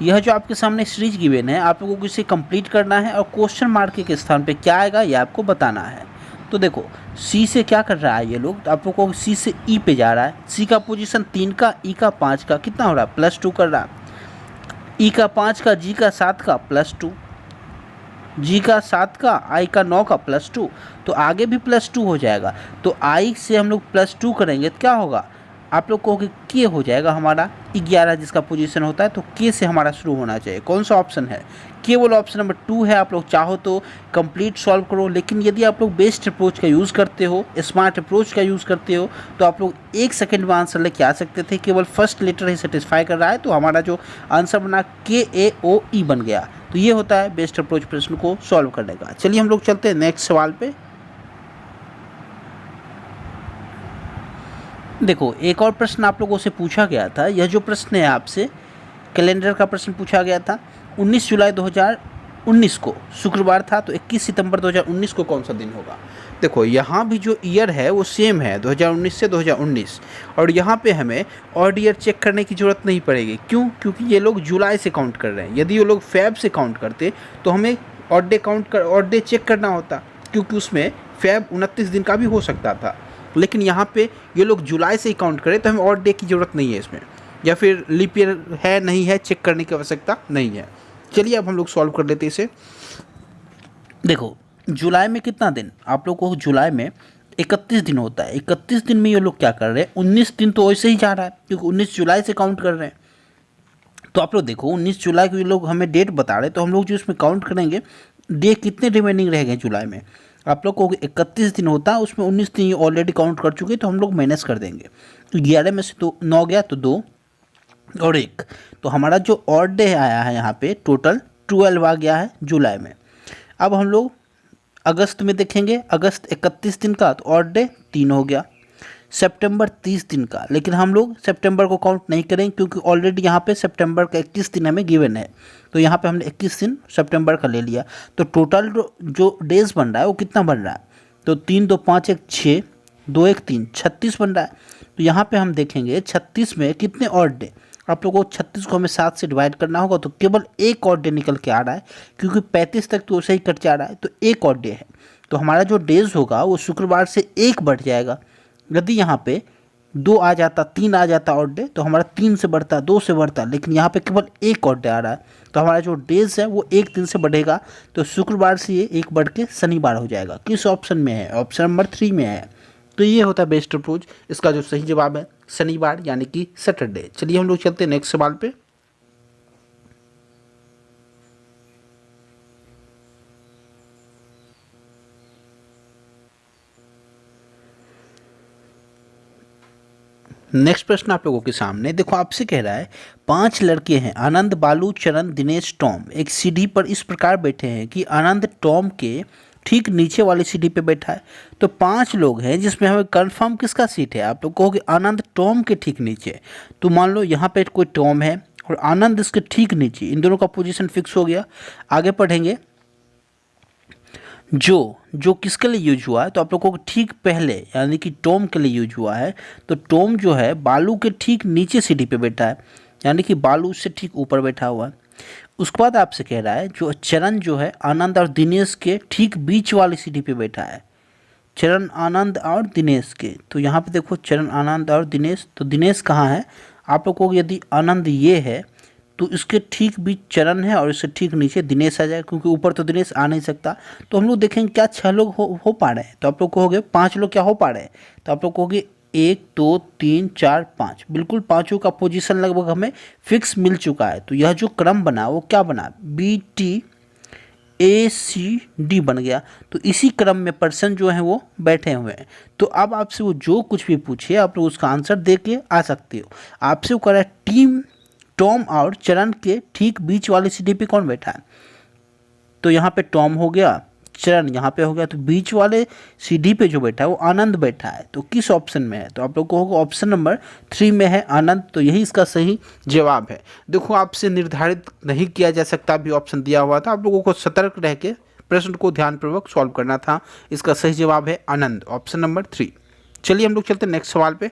यह जो आपके सामने सीरीज गिवन है आप लोगों को इसे कंप्लीट करना है और क्वेश्चन मार्क के स्थान पे क्या आएगा ये आपको बताना है। तो देखो सी से क्या कर रहा है ये लोग, तो आप लोगों को सी से ई पे जा रहा है। सी का पोजीशन 3 का, ई का 5 का, कितना हो रहा है +2 कर रहा है। ई का 5 का, जी का 7 का +2, जी का 7 का, आई का 9 का +2, तो आगे भी +2 हो जाएगा। तो आई से हम लोग +2 करेंगे तो क्या होगा, आप लोग कहोगे के हो जाएगा हमारा 11 जिसका पोजीशन होता है। तो के से हमारा शुरू होना चाहिए। कौन सा ऑप्शन है, केवल ऑप्शन नंबर 2 है। आप लोग चाहो तो कंप्लीट सॉल्व करो, लेकिन यदि आप लोग बेस्ट अप्रोच का यूज़ करते हो, स्मार्ट अप्रोच का यूज़ करते हो, तो आप लोग 1 सेकंड में आंसर लेके आ सकते थे। केवल फर्स्ट लेटर ही सेटिस्फाई कर रहा है, तो हमारा जो आंसर बना KAOE बन गया। तो ये होता है बेस्ट अप्रोच प्रश्न को सॉल्व करने का। चलिए हम लोग चलते हैं नेक्स्ट सवाल पे। देखो एक और प्रश्न आप लोगों से पूछा गया था। यह जो प्रश्न है आपसे कैलेंडर का प्रश्न पूछा गया था। 19 जुलाई 2019 को शुक्रवार था, तो 21 सितंबर 2019 को कौन सा दिन होगा। देखो यहाँ भी जो ईयर है वो सेम है 2019 से 2019, और यहाँ पे हमें ऑड ईयर चेक करने की ज़रूरत नहीं पड़ेगी। क्यों, क्योंकि ये लोग जुलाई से काउंट कर रहे हैं। यदि ये लोग फेब से काउंट करते तो हमें ऑड डे चेक करना होता, क्योंकि उसमें फेब 29 दिन का भी हो सकता था। लेकिन यहाँ पे ये लोग जुलाई से ही काउंट करें तो हमें ऑड डे की ज़रूरत नहीं है इसमें, या फिर लीप ईयर है नहीं है चेक करने की आवश्यकता नहीं है। चलिए अब हम लोग सॉल्व कर लेते हैं इसे। देखो जुलाई में कितना दिन, आप लोग को जुलाई में 31 दिन होता है। 31 दिन में ये लोग क्या कर रहे हैं, 19 दिन तो वैसे ही जा रहा है क्योंकि 19 जुलाई से काउंट कर रहे हैं। तो आप लोग देखो 19 जुलाई को ये लोग हमें डेट बता रहे हैं, तो हम लोग जो इसमें काउंट करेंगे डे कितने रिमेनिंग रह गए जुलाई में। आप लोग को 31 दिन होता है, उसमें 19 दिन ऑलरेडी काउंट कर चुके, तो हम लोग माइनस कर देंगे। 11 में से 9 गया तो 2 और 1, तो हमारा जो ऑड डे आया है यहाँ पे टोटल 12 आ गया है जुलाई में। अब हम लोग अगस्त में देखेंगे, अगस्त 31 दिन का, तो ऑड डे 3 हो गया। सितंबर 30 दिन का, लेकिन हम लोग सितंबर को काउंट नहीं करेंगे क्योंकि ऑलरेडी यहाँ पे सितंबर का 21 दिन हमें गिवन है, तो यहाँ पे हमने 21 दिन सितंबर का ले लिया। तो टोटल जो डेज बन रहा है वो कितना बन रहा है, तो 3 2 5 1 6 2 1 3 36 बन रहा है। तो यहाँ पे हम देखेंगे 36 में कितने ऑड डे, आप लोगों को 36 को हमें 7 से डिवाइड करना होगा, तो केवल एक ऑड डे निकल के आ रहा है क्योंकि 35 तक तो वैसे ही कट जा रहा है, तो एक ऑड डे है। तो हमारा जो डेज होगा वो शुक्रवार से 1 बढ़ जाएगा। यदि यहाँ पे 2 आ जाता, 3 आ जाता ऑड डे, तो हमारा 3 से बढ़ता, 2 से बढ़ता, लेकिन यहाँ पे केवल एक ऑड डे आ रहा है, तो हमारा जो डेज है वो 1 दिन से बढ़ेगा। तो शुक्रवार से ये 1 बढ़ के शनिवार हो जाएगा। किस ऑप्शन में है, ऑप्शन नंबर 3 में है। तो ये होता है बेस्ट अप्रोच। इसका जो सही जवाब है शनिवार यानी कि सैटरडे। चलिए हम लोग चलते हैं नेक्स्ट सवाल पे। नेक्स्ट प्रश्न आप लोगों के सामने। देखो आपसे कह रहा है 5 लड़के हैं, आनंद, बालू, चरण, दिनेश, टॉम, एक सीढ़ी पर इस प्रकार बैठे हैं कि आनंद टॉम के ठीक नीचे वाली सीढ़ी पे बैठा है। तो 5 लोग हैं जिसमें हमें कंफर्म किसका सीट है, आप लोग कहोगे आनंद टॉम के ठीक नीचे। तो मान लो यहाँ पे कोई टॉम है और आनंद इसके ठीक नीचे, इन दोनों का पोजीशन फिक्स हो गया। आगे पढ़ेंगे, जो किसके लिए यूज हुआ है, तो आप लोगों को ठीक पहले यानी कि टॉम के लिए यूज हुआ है। तो टॉम जो है बालू के ठीक नीचे सीढ़ी पे बैठा है, यानी कि बालू उससे ठीक ऊपर बैठा हुआ है। उसके बाद आपसे कह रहा है जो चरण जो है आनंद और दिनेश के ठीक बीच वाली सीढ़ी पे बैठा है, चरण आनंद और दिनेश के। तो यहाँ पे देखो चरण आनंद और दिनेश, तो दिनेश कहाँ है, आप लोगों को यदि आनंद ये है तो इसके ठीक बीच चरण है और इससे ठीक नीचे दिनेश आ जाए, क्योंकि ऊपर तो दिनेश आ नहीं सकता। तो हम लोग देखेंगे क्या 6 लोग हो पा रहे हैं, तो आप लोग कहोगे 5 लोग क्या हो पा रहे हैं, तो आप लोग कहोगे 1 2 3 4 5, बिल्कुल पाँचों का पोजीशन लगभग हमें फिक्स मिल चुका है। तो यह जो क्रम बना वो क्या बना, BTACD बन गया। तो इसी क्रम में पर्सन जो है वो बैठे हुए हैं। तो अब आपसे वो जो कुछ भी पूछे आप लोग उसका आंसर दे के आ सकते हो। आपसे वो कह रहा है टीम टॉम और चरण के ठीक बीच वाली सीढ़ी पे कौन बैठा है, तो यहाँ पे टॉम हो गया, चरण यहाँ पे हो गया, तो बीच वाले सीढ़ी पे जो बैठा है वो आनंद बैठा है। तो किस ऑप्शन में है, तो आप लोग को होगा ऑप्शन नंबर 3 में है आनंद। तो यही इसका सही जवाब है। देखो आपसे निर्धारित नहीं किया जा सकता, भी ऑप्शन दिया हुआ था, आप लोगों को सतर्क रह के प्रश्न को ध्यानपूर्वक सॉल्व करना था। इसका सही जवाब है आनंद, ऑप्शन नंबर 3। चलिए हम लोग चलते हैं नेक्स्ट सवाल पे।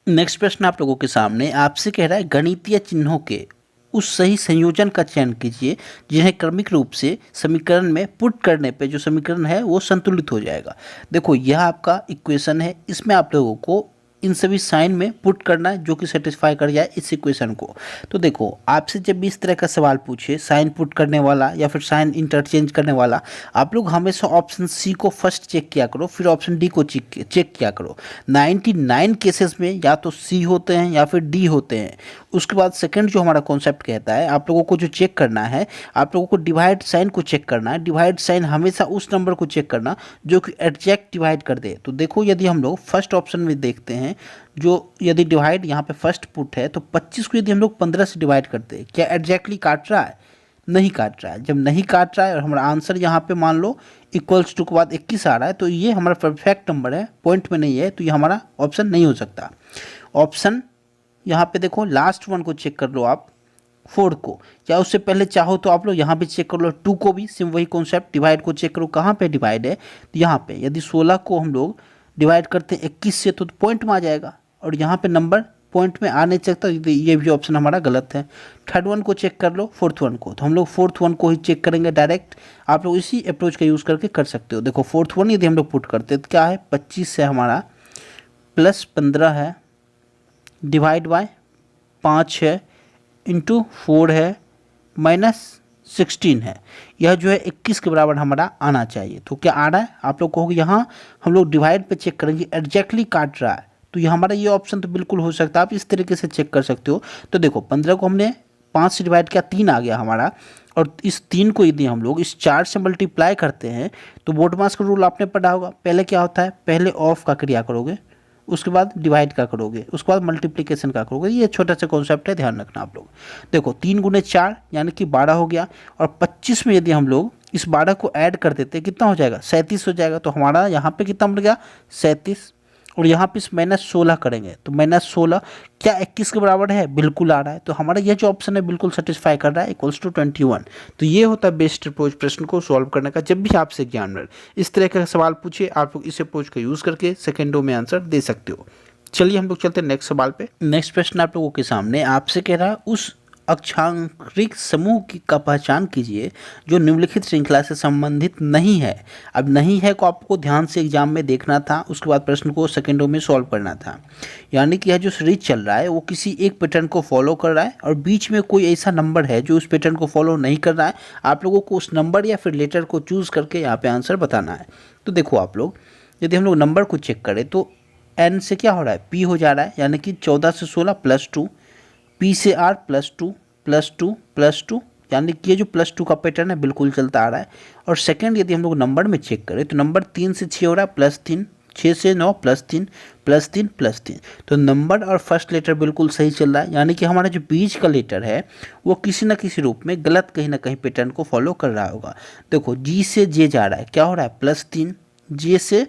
नेक्स्ट प्रश्न आप लोगों के सामने आपसे कह रहा है गणितीय चिन्हों के उस सही संयोजन का चयन कीजिए जिन्हें क्रमिक रूप से समीकरण में पुट करने पे जो समीकरण है वो संतुलित हो जाएगा। देखो यह आपका इक्वेशन है, इसमें आप लोगों को इन सभी साइन में पुट करना है जो कि सेटिस्फाई कर जाए इस इक्वेशन को। तो देखो आपसे जब भी इस तरह का सवाल पूछे साइन पुट करने वाला या फिर साइन इंटरचेंज करने वाला, आप लोग हमेशा ऑप्शन सी को फर्स्ट चेक किया करो, फिर ऑप्शन डी को चेक किया करो। 99 केसेस में या तो सी होते हैं या फिर डी होते हैं। उसके बाद सेकंड जो हमारा कॉन्सेप्ट कहता है आप लोगों को जो चेक करना है, आप लोगों को डिवाइड साइन को चेक करना है। डिवाइड साइन हमेशा उस नंबर को चेक करना जो कि एग्जैक्ट डिवाइड कर दे। तो देखो यदि हम लोग फर्स्ट ऑप्शन में देखते हैं, जो यदि डिवाइड यहाँ पे फर्स्ट पुट है तो 25 को यदि हम लोग 15 से डिवाइड करते हैं, क्या एग्जैक्टली काट रहा है, नहीं काट रहा है। जब नहीं काट रहा है और हमारा आंसर यहाँ पे मान लो इक्वल्स टू के बाद 21 आ रहा है, तो ये हमारा परफेक्ट नंबर है, पॉइंट में नहीं है, तो ये हमारा ऑप्शन नहीं हो सकता। ऑप्शन यहाँ पे देखो लास्ट वन को चेक कर लो आप, 4 को, या उससे पहले चाहो तो आप लोग यहाँ पे चेक कर लो 2 को भी, सिम वही कॉन्सेप्ट, डिवाइड को चेक करो कहाँ पे डिवाइड है, तो यहाँ पे यदि 16 को हम लोग डिवाइड करते हैं 21 से तो पॉइंट में आ जाएगा, और यहाँ पे नंबर पॉइंट में आ नहीं सकता, ये भी ऑप्शन हमारा गलत है। थर्ड वन को चेक कर लो, फोर्थ वन को, तो हम लोग फोर्थ वन को ही चेक करेंगे डायरेक्ट। आप लोग इसी अप्रोच का यूज़ करके कर सकते हो। देखो फोर्थ वन यदि हम लोग पुट करते हैं तो क्या है, 25 से हमारा प्लस 15 है, डिवाइड बाय 5 है, इंटू 4 है, माइनस 16 है। यह जो है 21 के बराबर हमारा आना चाहिए। तो क्या आ रहा है, आप लोग कहोगे यहाँ हम लोग डिवाइड पे चेक करेंगे, एग्जैक्टली काट रहा है, तो ये हमारा ये ऑप्शन तो बिल्कुल हो सकता है। आप इस तरीके से चेक कर सकते हो। तो देखो 15 को हमने 5 से डिवाइड किया, 3 आ गया हमारा, और इस 3 को यदि हम लोग इस 4 से मल्टीप्लाई करते हैं तो बोडमास का रूल आपने पढ़ा होगा, पहले क्या होता है, पहले ऑफ का क्रिया करोगे, उसके बाद डिवाइड का करोगे, उसके बाद मल्टीप्लिकेशन का करोगे। ये छोटा सा कॉन्सेप्ट है, ध्यान रखना आप लोग। देखो 3 गुने 4 यानी कि 12 हो गया, और 25 में यदि हम लोग इस 12 को ऐड कर देते कितना हो जाएगा, 37 हो जाएगा। तो हमारा यहाँ पे कितना मिल गया, 37, और यहाँ पे इस -16 करेंगे तो -16 क्या 21 के बराबर है, बिल्कुल आ रहा है। तो हमारा यह जो ऑप्शन है बिल्कुल सेटिस्फाई कर रहा है, इक्वल्स टू 21। तो ये होता है बेस्ट अप्रोच प्रश्न को सॉल्व करने का। जब भी आपसे एग्जामिनर इस तरह का सवाल पूछे आप लोग इस अप्रोच का यूज़ करके सेकेंडों में आंसर दे सकते हो। चलिए हम लोग चलते हैं नेक्स्ट सवाल पे। नेक्स्ट प्रश्न आप लोगों के सामने आपसे कह रहा है उस अक्षांरिक समूह का पहचान कीजिए जो निम्नलिखित श्रृंखला से संबंधित नहीं है। अब नहीं है को आपको ध्यान से एग्जाम में देखना था, उसके बाद प्रश्न को सेकेंडों में सॉल्व करना था। यानी कि यह जो सीरीज चल रहा है वो किसी एक पैटर्न को फॉलो कर रहा है और बीच में कोई ऐसा नंबर है जो उस पैटर्न को फॉलो नहीं कर रहा है। आप लोगों को उस नंबर या फिर लेटर को चूज़ करके यहाँ पे आंसर बताना है। तो देखो आप लोग यदि हम लोग नंबर को चेक करें तो एन से क्या हो रहा है, पी हो जा रहा है, यानी कि 14 से 16 +2, पी से आर +2 +2 +2, यानी कि ये जो +2 का पैटर्न है बिल्कुल चलता आ रहा है। और सेकंड यदि हम लोग नंबर में चेक करें तो नंबर 3 से 6 हो रहा है +3, 6 से 9 +3 +3 +3। तो नंबर और फर्स्ट लेटर बिल्कुल सही चल रहा है, यानी कि हमारा जो बीच का लेटर है वो किसी न किसी रूप में गलत कहीं ना कहीं पैटर्न को फॉलो कर रहा होगा। देखो जी से जे जा रहा है, क्या हो रहा है, +3, जे से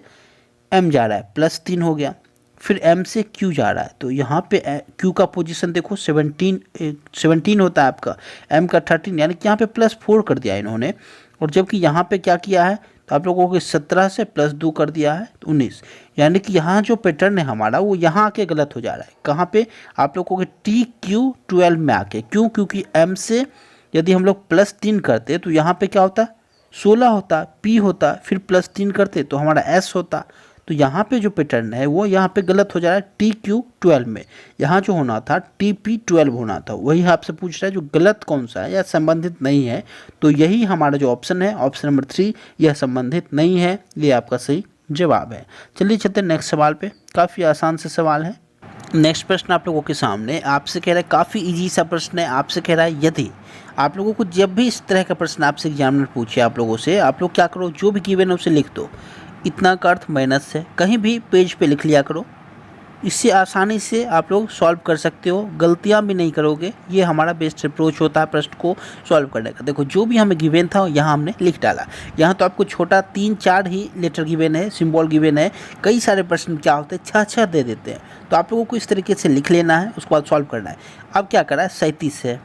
एम जा रहा है, +3 हो गया। फिर m से q जा रहा है, तो यहाँ पे q का पोजीशन देखो 17 होता है आपका, m का 13, यानी कि यहाँ पे +4 कर दिया इन्होंने। और जबकि यहाँ पे क्या किया है, तो आप लोगों को 17 से +2 कर दिया है, तो 19। यानी कि यहाँ जो पैटर्न है हमारा वो यहाँ आके गलत हो जा रहा है। कहाँ पे, आप लोगों के TQ12 में आके। क्यों? क्योंकि m से यदि हम लोग +3 करते तो यहाँ पे क्या होता, 16 होता, p होता, फिर +3 करते तो हमारा s होता। तो यहाँ पे जो पैटर्न है वो यहाँ पे गलत हो जा रहा है TQ12 में। यहाँ जो होना था TP12 होना था, वही आपसे पूछ रहा है जो गलत कौन सा है या संबंधित नहीं है। तो यही हमारा जो ऑप्शन है, ऑप्शन नंबर 3, यह संबंधित नहीं है, ये आपका सही जवाब है। चलिए चलते हैं नेक्स्ट सवाल पे। काफ़ी आसान से सवाल है। नेक्स्ट प्रश्न आप लोगों के सामने आपसे कह रहा है, काफ़ी इजी सा प्रश्न है। आपसे कह रहा है यदि आप लोगों को जब भी इस तरह का प्रश्न आपसे एग्जामिनर पूछे आप लोगों से, आप लोग क्या करो, जो भी गिवन है उसे लिख दो। इतना का अर्थ माइनस है, कहीं भी पेज पे लिख लिया करो। इससे आसानी से आप लोग सॉल्व कर सकते हो, गलतियां भी नहीं करोगे। ये हमारा बेस्ट अप्रोच होता है प्रश्न को सॉल्व करने का। देखो जो भी हमें गिवन था यहाँ हमने लिख डाला। यहाँ तो आपको छोटा 3-4 ही लेटर गिवन है, सिंबल गिवन है। कई सारे प्रश्न क्या होते हैं 6-6 दे देते हैं, तो आप लोगों को इस तरीके से लिख लेना है, उसके बाद सॉल्व करना है। अब क्या करा है, 37 है।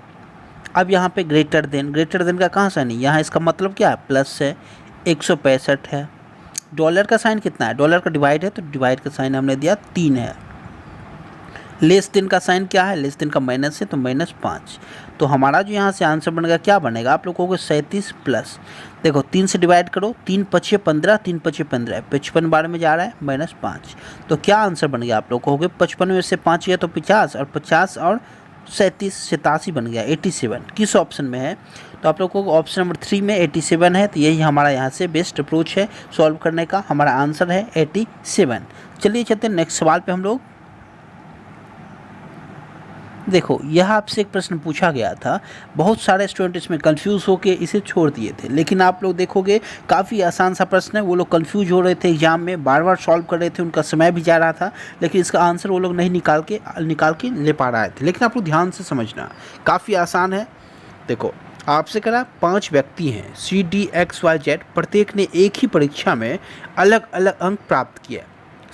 अब यहाँ पे ग्रेटर देन का कहाँ साइन है, यहाँ इसका मतलब क्या है, प्लस है। 165 है। डॉलर का साइन कितना है, डॉलर का डिवाइड है, तो डिवाइड का साइन हमने दिया 3 है। लेस देन का साइन क्या है, लेस देन का माइनस है, तो -5। तो हमारा जो यहाँ से आंसर बनेगा क्या बनेगा, आप लोगों को 37 प्लस, देखो 3 से डिवाइड करो, 3 5 15, 3 5 15, 55 बार में जा रहा है, -5। तो क्या आंसर बन गया, आप लोग कहोगे 55 में से 5 गया तो 50, और 50 और 37 87 बन गया, 87। किस ऑप्शन में है, तो आप लोगों को ऑप्शन नंबर 3 में 87 है। तो यही हमारा यहाँ से बेस्ट अप्रोच है सॉल्व करने का, हमारा आंसर है 87। चलिए चलते हैं नेक्स्ट सवाल पे हम लोग। देखो यह आपसे एक प्रश्न पूछा गया था, बहुत सारे स्टूडेंट इसमें कंफ्यूज होके इसे छोड़ दिए थे, लेकिन आप लोग देखोगे काफ़ी आसान सा प्रश्न है। वो लोग कंफ्यूज हो रहे थे एग्जाम में, बार बार सॉल्व कर रहे थे, उनका समय भी जा रहा था, लेकिन इसका आंसर वो लोग नहीं निकाल के ले पा रहे थे। लेकिन आप लोग ध्यान से समझना, काफ़ी आसान है। देखो आपसे करा 5 व्यक्ति हैं CDXYZ, प्रत्येक ने एक ही परीक्षा में अलग अलग अंक प्राप्त किया।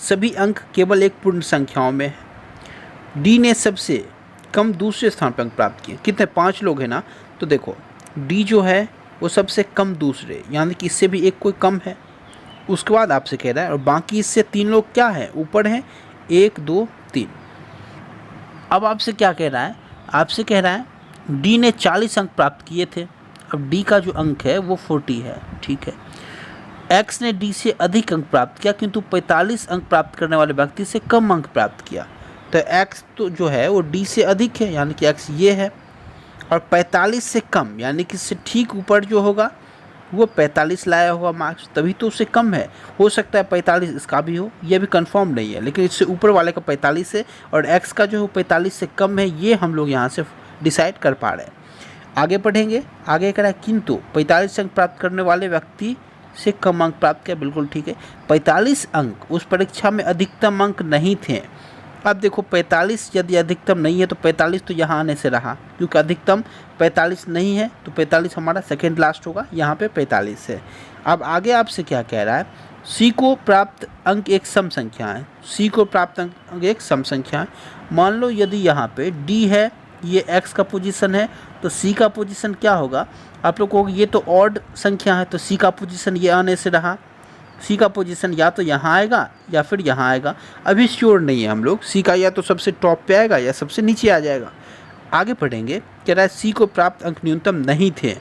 सभी अंक केवल एक पूर्ण संख्याओं में है। डी ने सबसे कम दूसरे स्थान पर अंक प्राप्त किए। कितने, 5 लोग हैं ना, तो देखो डी जो है वो सबसे कम दूसरे, यानी कि इससे भी एक कोई कम है। उसके बाद आपसे कह रहा है, और बाकी इससे 3 लोग क्या है, ऊपर हैं, 1 2 3। अब आपसे क्या कह रहा है, आपसे कह रहा है डी ने 40 अंक प्राप्त किए थे। अब डी का जो अंक है वो 40 है, ठीक है। एक्स ने डी से अधिक अंक प्राप्त किया, किंतु 45 अंक प्राप्त करने वाले व्यक्ति से कम अंक प्राप्त किया। तो एक्स तो जो है वो डी से अधिक है, यानी कि एक्स ये है, और 45 से कम, यानी कि इससे ठीक ऊपर जो होगा वो 45 लाया होगा मार्क्स, तभी तो उससे कम है। हो सकता है 45 इसका भी हो, ये भी कंफर्म नहीं है, लेकिन इससे ऊपर वाले का 45 है और एक्स का जो 45 से कम है, ये हम लोग यहाँ से डिसाइड कर पा रहे हैं। आगे पढ़ेंगे, आगे कह रहा है किंतु 45 अंक प्राप्त करने वाले व्यक्ति से कम अंक प्राप्त किया, बिल्कुल ठीक है। 45 अंक उस परीक्षा में अधिकतम अंक नहीं थे। अब देखो 45 यदि अधिकतम नहीं है तो 45 तो यहाँ आने से रहा, क्योंकि अधिकतम 45 नहीं है, तो 45 हमारा सेकेंड लास्ट होगा, यहाँ पे 45 है। अब आगे आपसे क्या कह रहा है, सी को प्राप्त अंक एक सम संख्या है। सी को प्राप्त अंक एक सम संख्या है। मान लो यदि यहाँ पे डी है, ये एक्स का पोजीशन है, तो सी का पोजीशन क्या होगा, आप लोग कहोगे ये तो ऑड संख्या है, तो सी का पोजीशन ये आने से रहा। सी का पोजीशन या तो यहाँ आएगा या फिर यहाँ आएगा, अभी श्योर नहीं है हम लोग। सी का या तो सबसे टॉप पे आएगा या सबसे नीचे आ जाएगा। आगे पढ़ेंगे, कह रहा है सी को प्राप्त अंक न्यूनतम नहीं थे।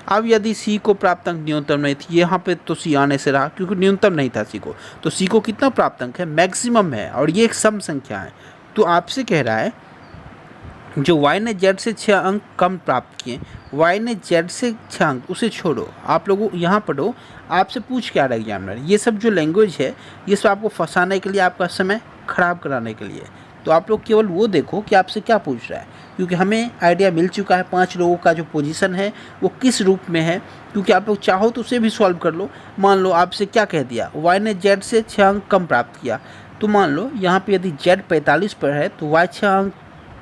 अब यदि सी को प्राप्त अंक न्यूनतम नहीं थी, यहाँ पे तो सी आने से रहा, क्योंकि न्यूनतम नहीं था सी को, तो सी को कितना प्राप्त अंक है, मैक्सिमम है, और ये एक सम संख्या है। तो आपसे कह रहा है जो y ने z से 6 अंक कम प्राप्त किए, y ने z से 6 अंक, उसे छोड़ो, आप लोगों यहाँ पढ़ो। आपसे पूछ क्या रहा है एग्जामिनर, ये सब जो लैंग्वेज है ये सब आपको फंसाने के लिए, आपका समय खराब कराने के लिए। तो आप लोग केवल वो देखो कि आपसे क्या पूछ रहा है, क्योंकि हमें आइडिया मिल चुका है 5 लोगों का जो पोजीशन है वो किस रूप में है, क्योंकि आप लोग चाहो तो उसे भी सॉल्व कर लो। मान लो आपसे क्या कह दिया, y ने z से 6 अंक कम प्राप्त किया, तो मान लो यहाँ पे यदि z 45 पर है तो y 6 अंक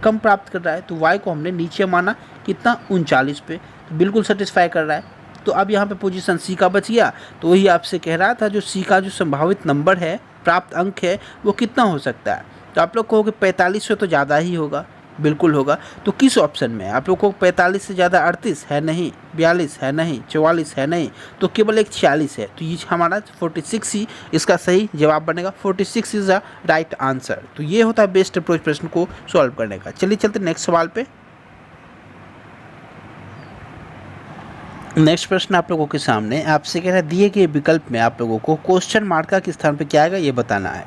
कम प्राप्त कर रहा है, तो y को हमने नीचे माना कितना, 39 पे, तो बिल्कुल सेटिस्फाई कर रहा है। तो अब यहाँ पे पोजीशन सी का बच गया, तो वही आपसे कह रहा था जो सी का जो संभावित नंबर है प्राप्त अंक है वो कितना हो सकता है? तो आप लोग कहोगे 45 से तो ज़्यादा ही होगा, बिल्कुल होगा। तो किस ऑप्शन में? आप लोग को 45 से ज़्यादा 38 है नहीं, 42 है नहीं, 44 है नहीं, तो केवल एक 46 है। तो ये हमारा 46 ही इसका सही जवाब बनेगा। 46 इज़ द राइट आंसर। तो ये होता है बेस्ट अप्रोच प्रश्न को सॉल्व करने का। चलिए चलते नेक्स्ट सवाल पे। नेक्स्ट प्रश्न आप लोगों के सामने आपसे कह रहा है दिए गए विकल्प में आप लोगों को क्वेश्चन मार्क का किस स्थान पे क्या आएगा ये बताना है।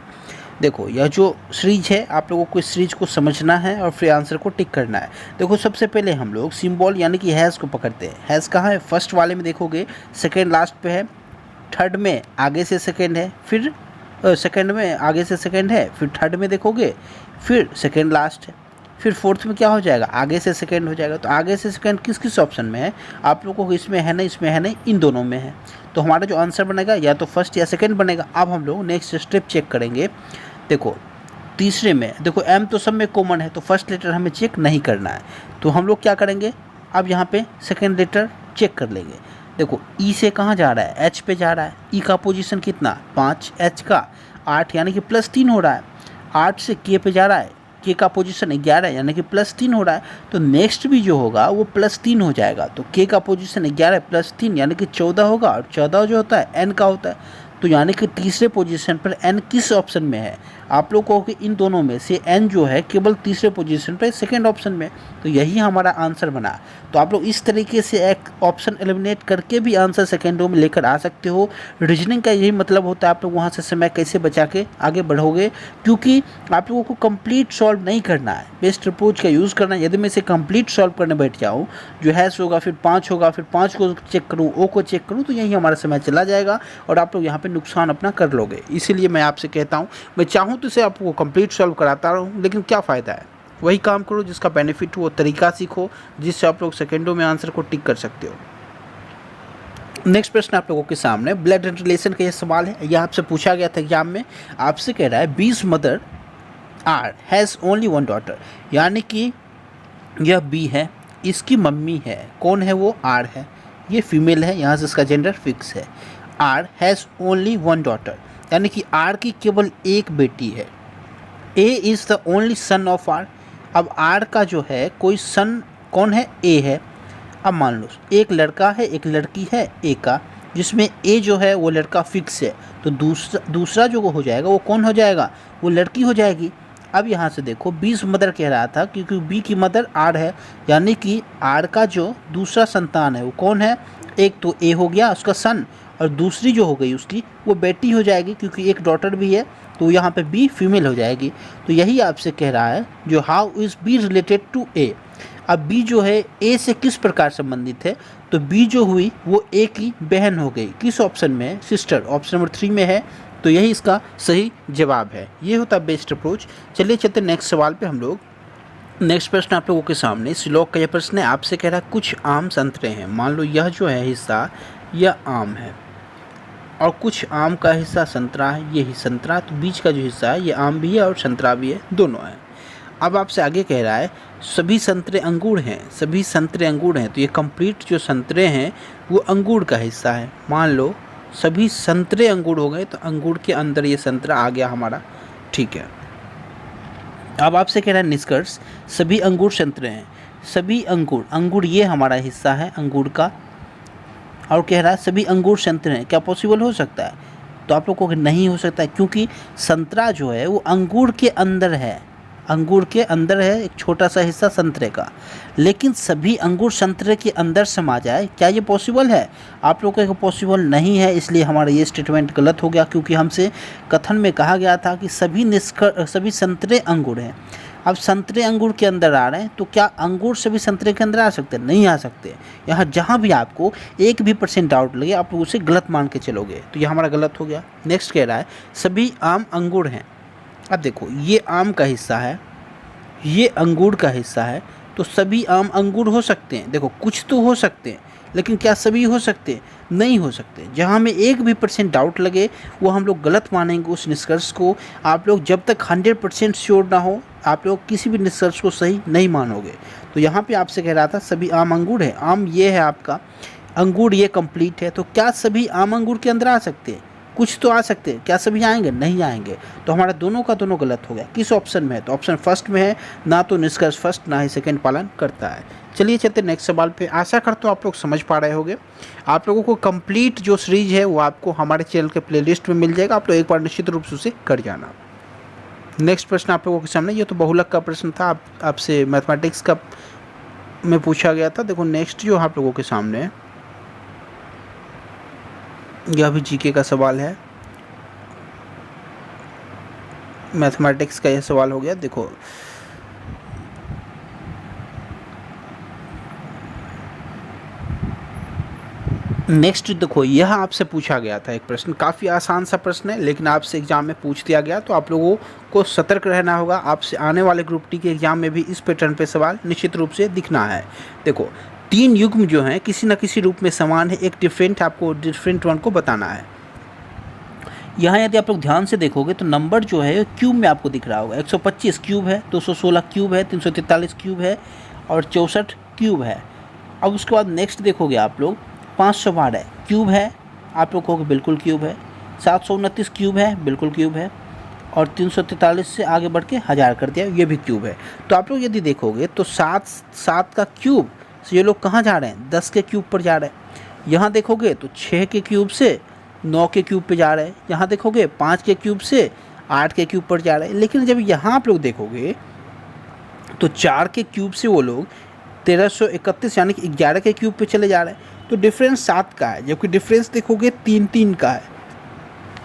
देखो यह जो सीरीज है आप लोगों को इस सीरीज को समझना है और फिर आंसर को टिक करना है। देखो सबसे पहले हम लोग सिंबल यानी कि हैज़ को पकड़ते हैं। हैज़ कहाँ है? फर्स्ट वाले में देखोगे सेकेंड लास्ट पे है, थर्ड में आगे से सेकेंड है, फिर सेकेंड में आगे से सेकेंड है, फिर थर्ड में देखोगे फिर सेकेंड लास्ट है, फिर फोर्थ में क्या हो जाएगा? आगे से सेकेंड हो जाएगा। तो आगे से सेकेंड किस किस ऑप्शन में है? आप लोगों को इसमें है नहीं, इसमें है नहीं, इन दोनों में है। तो हमारा जो आंसर बनेगा या तो फर्स्ट या सेकेंड बनेगा। अब हम लोग नेक्स्ट स्टेप चेक करेंगे। देखो तीसरे में देखो एम तो सब में कॉमन है, तो फर्स्ट लेटर हमें चेक नहीं करना है। तो हम लोग क्या करेंगे? अब यहाँ पे सेकेंड लेटर चेक कर लेंगे। देखो ई से कहाँ जा रहा है? एच पे जा रहा है। ई का पोजीशन कितना? 5, एच का 8 यानी कि +3 हो रहा है। 8 से के पे जा रहा है, के का पोजीशन 11 यानी कि +3 हो रहा है। तो नेक्स्ट भी जो होगा वो +3 हो जाएगा। तो के का पोजीशन 11 +3 यानी कि 14 होगा, और 14 जो होता है एन का होता है। तो यानी कि तीसरे पोजीशन पर एन किस ऑप्शन में है? आप लोग कहो कि इन दोनों में से एन जो है केवल तीसरे पोजीशन पर सेकेंड ऑप्शन में। तो यही हमारा आंसर बना। तो आप लोग इस तरीके से एक ऑप्शन एलिमिनेट करके भी आंसर सेकेंडों में लेकर आ सकते हो। रीजनिंग का यही मतलब होता है। आप लोग वहाँ से समय कैसे बचा के आगे बढ़ोगे, क्योंकि आप लोगों को कंप्लीट सॉल्व नहीं करना है, बेस्ट अप्रोच का यूज़ करना है। यदि मैं इसे कंप्लीट सॉल्व करने बैठ जाऊँ, जो हैश होगा फिर 5 होगा, फिर 5 को चेक करूँ, ओ को चेक करूँ, तो यही हमारा समय चला जाएगा और आप लोग यहाँ पे नुकसान अपना कर लोगे। इसीलिए मैं आपसे कहता हूँ, मैं चाहूँ तो इसे आपको कंप्लीट सॉल्व कराता रहूँ, लेकिन क्या फ़ायदा है? वही काम करो जिसका बेनिफिट हो, वो तरीका सीखो जिससे आप लोग सेकेंडों में आंसर को टिक कर सकते हो। नेक्स्ट प्रश्न आप लोगों के सामने ब्लड रिलेशन का ये सवाल है। यह आपसे पूछा गया था एग्जाम में। आपसे कह रहा है B's mother R has only 1 daughter, यानी कि यह बी है, इसकी मम्मी है, कौन है वो? आर है, ये फीमेल है, यहाँ से इसका जेंडर फिक्स है। आर हैज़ ओनली 1 डॉटर, यानी कि आर की केवल एक बेटी है। A is the only son of R. अब आर का जो है कोई सन कौन है? ए है। अब मान लो एक लड़का है एक लड़की है ए का, जिसमें ए जो है वो लड़का फिक्स है, तो दूसरा जो हो जाएगा वो कौन हो जाएगा? वो लड़की हो जाएगी। अब यहाँ से देखो बी's मदर कह रहा था, क्योंकि बी की मदर आर है, यानी कि आर का जो दूसरा संतान है वो कौन है? एक तो ए हो गया उसका सन, और दूसरी जो हो गई उसकी वो बेटी हो जाएगी, क्योंकि एक डॉटर भी है, तो यहाँ पे बी फीमेल हो जाएगी। तो यही आपसे कह रहा है जो how is B related to A. अब बी जो है ए से किस प्रकार संबंधित है? तो बी जो हुई वो ए की बहन हो गई। किस ऑप्शन में? सिस्टर, ऑप्शन नंबर 3 में है। तो यही इसका सही जवाब है। ये होता है बेस्ट अप्रोच। चलिए चलते नेक्स्ट सवाल पे हम लोग। नेक्स्ट प्रश्न आप लोगों के सामने श्लोक का यह प्रश्न है। आपसे कह रहा है कुछ आम संतरे हैं, मान लो यह जो है हिस्सा यह आम है और कुछ आम का हिस्सा संतरा है, यही संतरा, तो बीच का जो हिस्सा है ये आम भी है और संतरा भी है, दोनों है। अब आपसे आगे कह रहा है सभी संतरे अंगूर हैं, सभी संतरे अंगूर हैं, तो ये कंप्लीट जो संतरे हैं वो अंगूर का हिस्सा है। मान लो सभी संतरे अंगूर हो गए, तो अंगूर के अंदर ये संतरा आ गया हमारा, ठीक है। अब आपसे कह रहा है निष्कर्ष सभी अंगूर संतरे हैं, सभी अंगूर, अंगूर ये हमारा हिस्सा है अंगूर का, और कह रहा है सभी अंगूर संतरे हैं। क्या पॉसिबल हो सकता है? तो आप लोगों को नहीं हो सकता है, क्योंकि संतरा जो है वो अंगूर के अंदर है, अंगूर के अंदर है एक छोटा सा हिस्सा संतरे का, लेकिन सभी अंगूर संतरे के अंदर समा जाए, क्या ये पॉसिबल है? आप लोगों को पॉसिबल नहीं है, इसलिए हमारा ये स्टेटमेंट गलत हो गया, क्योंकि हमसे कथन में कहा गया था कि सभी संतरे अंगूर हैं। अब संतरे अंगूर के अंदर आ रहे हैं, तो क्या अंगूर सभी संतरे के अंदर आ सकते हैं? नहीं आ सकते। यहाँ जहाँ भी आपको 1% डाउट लगे आप लोग उसे गलत मान के चलोगे, तो ये हमारा गलत हो गया। नेक्स्ट कह रहा है सभी आम अंगूर हैं। अब देखो ये आम का हिस्सा है, ये अंगूर का हिस्सा है, तो सभी आम अंगूर हो सकते हैं। देखो कुछ तो हो सकते हैं, लेकिन क्या सभी हो सकते हैं? नहीं हो सकते। जहाँ हमें 1% डाउट लगे वो हम लोग गलत मानेंगे उस निष्कर्ष को। आप लोग जब तक 100% श्योर ना हो आप लोग किसी भी निष्कर्ष को सही नहीं मानोगे। तो यहाँ पे आपसे कह रहा था सभी आम अंगूर है, आम ये है आपका, अंगूर ये कंप्लीट है, तो क्या सभी आम अंगूर के अंदर आ सकते हैं? कुछ तो आ सकते हैं, क्या सभी आएंगे? नहीं आएंगे। तो हमारा दोनों का दोनों गलत हो गया। किस ऑप्शन में है? तो ऑप्शन फर्स्ट में है, ना तो निष्कर्ष फर्स्ट ना ही सेकंड पालन करता है। चलिए चलते नेक्स्ट सवाल पे। आशा करता हूँ आप लोग समझ पा रहे होंगे। आप लोगों को कंप्लीट जो सीरीज है वो आपको हमारे चैनल के प्लेलिस्ट में मिल जाएगा, आप लोग एक बार निश्चित रूप से उसे कर जाना। नेक्स्ट प्रश्न आप लोगों के सामने, ये तो बहुलक का प्रश्न था, आपसे मैथमेटिक्स का में पूछा गया था। देखो नेक्स्ट जो आप लोगों के सामने है, यह भी जीके का सवाल है, मैथमेटिक्स का यह सवाल हो गया। देखो नेक्स्ट देखो, यह आपसे पूछा गया था एक प्रश्न, काफ़ी आसान सा प्रश्न है, लेकिन आपसे एग्जाम में पूछ दिया गया, तो आप लोगों को सतर्क रहना होगा। आपसे आने वाले ग्रुप टी के एग्जाम में भी इस पैटर्न पे सवाल निश्चित रूप से दिखना है। देखो 3 युग्म जो हैं किसी न किसी रूप में समान है, एक डिफरेंट, आपको डिफरेंट वन को बताना है। यहाँ यदि आप लोग ध्यान से देखोगे तो नंबर जो है क्यूब में आपको दिख रहा होगा। 125 क्यूब है, 216 क्यूब है, 343 क्यूब है और 64 क्यूब है। अब उसके बाद नेक्स्ट देखोगे आप लोग 512 क्यूब है, आप लोग कहोगे बिल्कुल क्यूब है। 729 क्यूब है, बिल्कुल क्यूब है। और 343 से आगे बढ़ के 1000 कर दिया, ये भी क्यूब है। तो आप लोग यदि देखोगे तो 7 का क्यूब से ये लोग कहाँ जा रहे हैं? 10 के क्यूब पर जा रहे हैं। यहाँ देखोगे तो 6 के क्यूब से 9 के क्यूब पे जा रहे हैं। यहाँ देखोगे 5 के क्यूब से 8 के क्यूब पर जा रहे हैं। लेकिन जब यहाँ आप लोग देखोगे तो 4 के क्यूब से वो लोग 1331 यानी कि 11 के क्यूब पे चले जा रहे हैं। तो डिफरेंस 7 का है, जबकि डिफरेंस देखोगे 3 का है।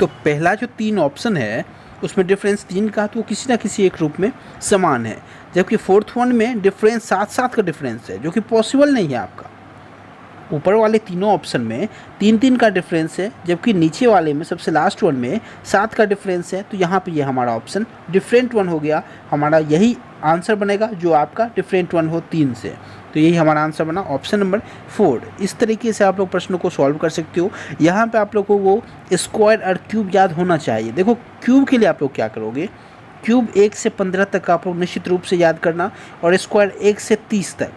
तो पहला जो 3 ऑप्शन है उसमें डिफरेंस 3 का, तो वो किसी ना किसी एक रूप में समान है। जबकि फोर्थ वन में डिफरेंस 7 का डिफरेंस है, जो कि पॉसिबल नहीं है आपका। ऊपर वाले तीनों ऑप्शन में 3 का डिफरेंस है, जबकि नीचे वाले में सबसे लास्ट वन में 7 का डिफरेंस है। तो यहाँ पे ये हमारा ऑप्शन डिफरेंट वन हो गया। हमारा यही आंसर बनेगा जो आपका डिफरेंट वन हो 3 से। तो यही हमारा आंसर बना ऑप्शन नंबर 4। इस तरीके से आप लोग प्रश्नों को सॉल्व कर सकते हो। यहाँ पे आप लोगों को स्क्वायर और क्यूब याद होना चाहिए। देखो क्यूब के लिए आप लोग क्या करोगे, क्यूब 1 से 15 तक आप लोग निश्चित रूप से याद करना, और स्क्वायर 1 से 30 तक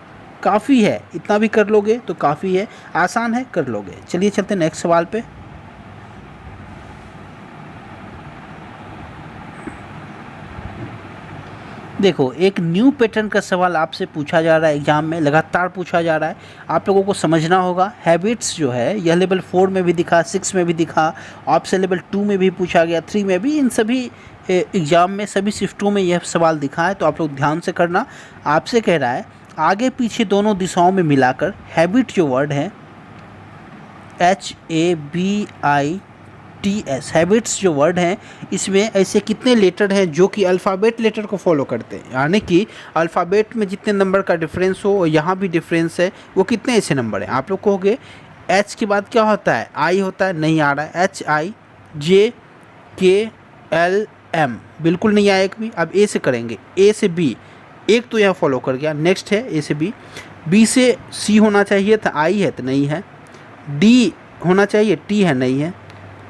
काफ़ी है। इतना भी कर लोगे तो काफ़ी है, आसान है, कर लोगे। चलिए चलते हैं नेक्स्ट सवाल पे। देखो एक न्यू पैटर्न का सवाल आपसे पूछा जा रहा है, एग्जाम में लगातार पूछा जा रहा है। आप लोगों को समझना होगा। हैबिट्स जो है यह लेवल 4 में भी दिखा, 6 में भी दिखा, आपसे लेवल 2 में भी पूछा गया, 3 में भी। इन सभी एग्जाम में सभी शिफ्टों में यह सवाल दिखा है, तो आप लोग ध्यान से करना। आपसे कह रहा है आगे पीछे दोनों दिशाओं में मिलाकर हैबिट जो वर्ड है HABITS, हैबिट्स जो वर्ड हैं, इसमें ऐसे कितने लेटर हैं जो कि अल्फ़ाबेट लेटर को फॉलो करते हैं। यानी कि अल्फ़ाबेट में जितने नंबर का डिफरेंस हो और यहाँ भी डिफरेंस है, वो कितने ऐसे नंबर हैं। आप लोग कहोगे H के बाद क्या होता है? I होता है, नहीं आ रहा है। HIJKLM बिल्कुल नहीं आया एक भी। अब A से करेंगे, A से B, एक तो यहाँ फॉलो कर गया। नेक्स्ट है A से B, B से C होना चाहिए था, I है तो नहीं है। D होना चाहिए, T है नहीं है।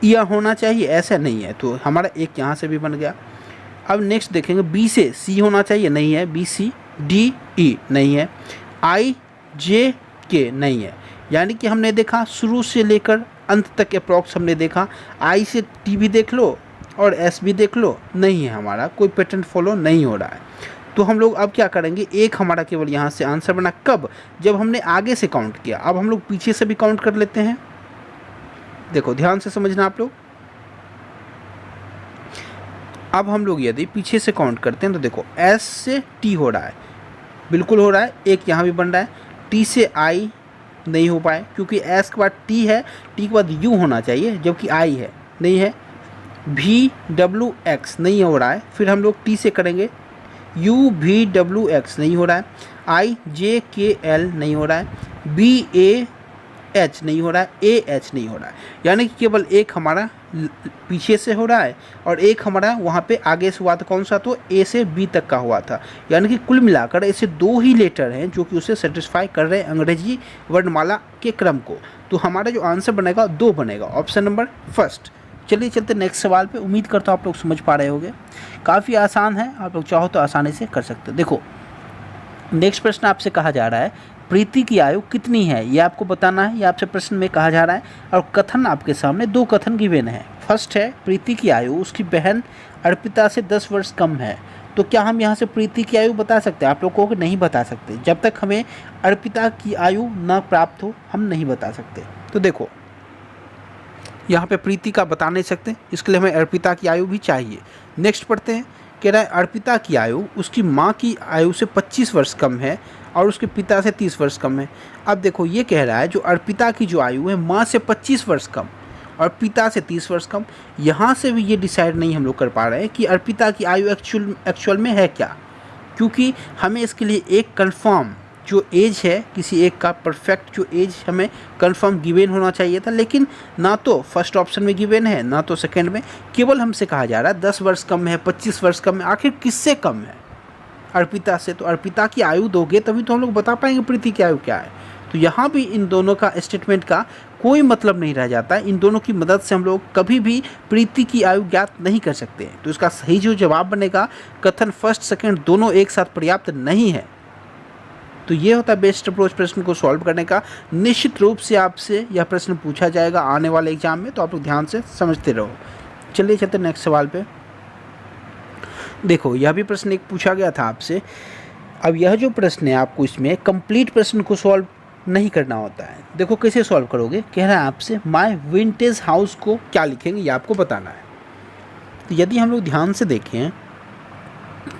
E होना चाहिए, ऐसा नहीं है, तो हमारा एक यहाँ से भी बन गया। अब नेक्स्ट देखेंगे, B से C होना चाहिए, नहीं है। B C D E नहीं है। I J K नहीं है। यानी कि हमने देखा शुरू से लेकर अंत तक अप्रॉक्स हमने देखा। I से T भी देख लो और S भी देख लो, नहीं है, हमारा कोई पैटर्न फॉलो नहीं हो रहा है। तो हम लोग अब क्या करेंगे, एक हमारा केवल यहाँ से आंसर बना। कब? जब हमने आगे से काउंट किया। अब हम लोग पीछे से भी काउंट कर लेते हैं। देखो ध्यान से समझना आप लोग। अब हम लोग यदि पीछे से काउंट करते हैं तो देखो S से T हो रहा है, बिल्कुल हो रहा है, एक यहाँ भी बन रहा है। T से I नहीं हो पाए क्योंकि S के बाद T है, T के बाद U होना चाहिए जबकि I है, नहीं है। VWX नहीं हो रहा है। फिर हम लोग T से करेंगे, UVWX नहीं हो रहा है। IJKL नहीं हो रहा है। BAH नहीं हो रहा है। AH नहीं हो रहा है। यानी कि केवल एक हमारा पीछे से हो रहा है और एक हमारा वहाँ पे आगे से हुआ था। कौन सा? तो A से B तक का हुआ था। यानी कि कुल मिलाकर ऐसे 2 ही लेटर हैं जो कि उसे सेटिस्फाई कर रहे हैं अंग्रेजी वर्णमाला के क्रम को। तो हमारा जो आंसर बनेगा 2 बनेगा, ऑप्शन नंबर फर्स्ट। चलिए चलते नेक्स्ट सवाल पे। उम्मीद करता हूँ आप लोग समझ पा रहे होंगे। काफ़ी आसान है, आप लोग चाहो तो आसानी से कर सकते हो। देखो नेक्स्ट प्रश्न आपसे कहा जा रहा है प्रीति की आयु कितनी है, ये आपको बताना है। ये आपसे प्रश्न में कहा जा रहा है और कथन आपके सामने 2 कथन गिवन है। फर्स्ट है प्रीति की आयु उसकी बहन अर्पिता से 10 वर्ष कम है। तो क्या हम यहाँ से प्रीति की आयु बता सकते हैं? आप लोग कहोगे नहीं बता सकते, जब तक हमें अर्पिता की आयु न प्राप्त हो हम नहीं बता सकते। तो देखो यहाँ पे प्रीति का बता नहीं सकते, इसके लिए हमें अर्पिता की आयु भी चाहिए। नेक्स्ट पढ़ते हैं, कह रहा है अर्पिता की आयु उसकी माँ की आयु से 25 वर्ष कम है और उसके पिता से 30 वर्ष कम है। अब देखो ये कह रहा है जो अर्पिता की जो आयु है माँ से 25 वर्ष कम और पिता से 30 वर्ष कम। यहाँ से भी ये डिसाइड नहीं हम लोग कर पा रहे हैं कि अर्पिता की आयु एक्चुअल में है क्या, क्योंकि हमें इसके लिए एक कंफर्म जो एज है किसी एक का परफेक्ट जो एज हमें कंफर्म गिवन होना चाहिए था, लेकिन ना तो फर्स्ट ऑप्शन में गिवन है ना तो सेकंड में। केवल हमसे कहा जा रहा है 10 वर्ष कम है, 25 वर्ष कम है। आखिर किससे कम है? अर्पिता से। तो अर्पिता की आयु दोगे तभी तो हम लोग बता पाएंगे प्रीति की आयु क्या है। तो यहाँ भी इन दोनों का स्टेटमेंट का कोई मतलब नहीं रह जाता है। इन दोनों की मदद से हम लोग कभी भी प्रीति की आयु ज्ञात नहीं कर सकते हैं। तो इसका सही जो जवाब बनेगा कथन फर्स्ट सेकंड दोनों एक साथ पर्याप्त नहीं है। तो ये होता है बेस्ट अप्रोच प्रश्न को सॉल्व करने का। निश्चित रूप से आपसे यह प्रश्न पूछा जाएगा आने वाले एग्जाम में, तो आप लोग ध्यान से समझते रहो। चलिए चलते नेक्स्ट सवाल पे। देखो यह भी प्रश्न एक पूछा गया था आपसे। अब यह जो प्रश्न है आपको इसमें कंप्लीट प्रश्न को सॉल्व नहीं करना होता है। देखो कैसे सॉल्व करोगे, कह रहा है आपसे माय विंटेज हाउस को क्या लिखेंगे ये आपको बताना है। तो यदि हम लोग ध्यान से देखें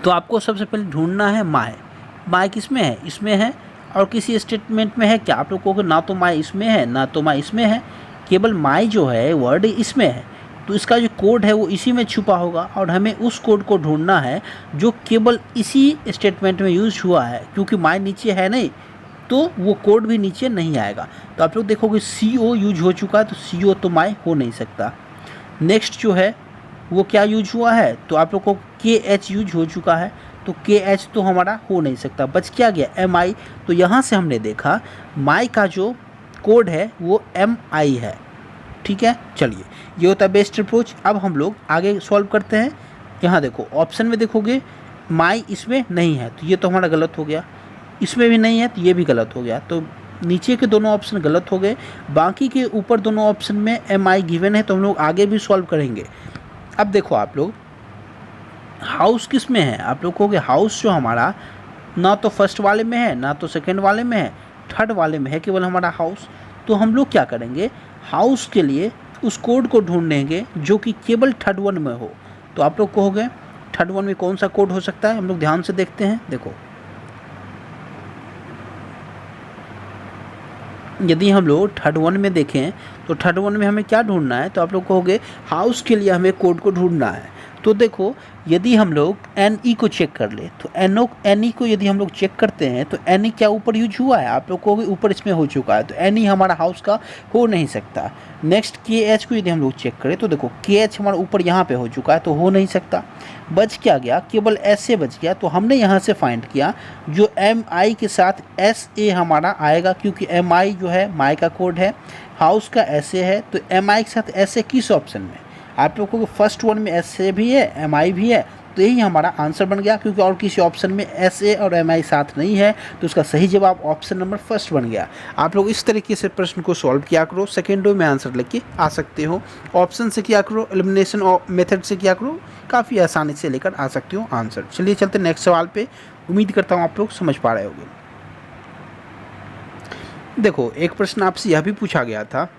तो आपको सबसे पहले ढूंढना है माय। माय किस में है? इसमें है। और किसी स्टेटमेंट में है क्या? आप लोग कहोगे ना तो माय इसमें है ना तो माय इसमें है, केवल माय जो है वर्ड इसमें है। तो इसका जो कोड है वो इसी में छुपा होगा और हमें उस कोड को ढूंढना है जो केवल इसी स्टेटमेंट में यूज हुआ है। क्योंकि माय नीचे है नहीं तो वो कोड भी नीचे नहीं आएगा। तो आप लोग देखोगे CO यूज हो चुका है, तो CO तो माय हो नहीं सकता। नेक्स्ट जो है वो क्या यूज हुआ है? तो आप लोग को KH यूज हो चुका है, तो KH तो हमारा हो नहीं सकता। बच क्या गया? MI। तो यहाँ से हमने देखा माई का जो कोड है वो MI है। ठीक है, चलिए ये होता है बेस्ट अप्रोच। अब हम लोग आगे सॉल्व करते हैं। यहाँ देखो ऑप्शन में देखोगे माई इसमें नहीं है, तो ये तो हमारा गलत हो गया। इसमें भी नहीं है तो ये भी गलत हो गया। तो नीचे के दोनों ऑप्शन गलत हो गए। बाकी के ऊपर दोनों ऑप्शन में MI गिवन है, तो हम लोग आगे भी सॉल्व करेंगे। अब देखो आप लोग हाउस किस में है? आप लोग कहोगे हाउस जो हमारा ना तो फर्स्ट वाले में है ना तो सेकंड वाले में है, थर्ड वाले में है केवल हमारा हाउस। तो हम लोग क्या करेंगे, हाउस के लिए उस कोड को ढूंढेंगे जो कि केवल थर्ड वन में हो। तो आप लोग कहोगे थर्ड वन में कौन सा कोड हो सकता है? हम लोग ध्यान से देखते हैं। देखो यदि हम लोग थर्ड वन में देखें तो थर्ड वन में हमें क्या ढूंढना है? तो आप लोग कहोगे हाउस के लिए हमें कोड को ढूंढना है। तो देखो यदि हम लोग NE को चेक कर ले तो NE को यदि हम लोग चेक करते हैं तो NE क्या ऊपर यूज हुआ है? आप लोग कहोगे ऊपर इसमें हो चुका है, तो NE हमारा हाउस का हो नहीं सकता। नेक्स्ट KH को यदि हम लोग चेक करें तो देखो KH हमारा ऊपर यहाँ पे हो चुका है, तो हो नहीं सकता। बच क्या गया? केवल SA बच गया। तो हमने यहाँ से फाइंड किया जो MI के साथ SA हमारा आएगा, क्योंकि MI जो है माई का कोड है, हाउस का SA है, तो MI के साथ SA किस ऑप्शन में? आप लोगों को फर्स्ट वन में SA भी है MI भी है, तो यही हमारा आंसर बन गया। क्योंकि और किसी ऑप्शन में SA और MI साथ नहीं है, तो उसका सही जवाब ऑप्शन नंबर फर्स्ट बन गया। आप लोग इस तरीके से प्रश्न को सॉल्व किया करो, सेकेंडो में आंसर लेके आ सकते हो। ऑप्शन से किया करो, एलिमिनेशन और मेथड से किया करो, काफ़ी आसानी से लेकर आ सकते हो आंसर। चलिए चलते नेक्स्ट सवाल पे। उम्मीद करता हूँ आप लोग समझ पा रहे होंगे। देखो एक प्रश्न आपसे यह भी पूछा गया था,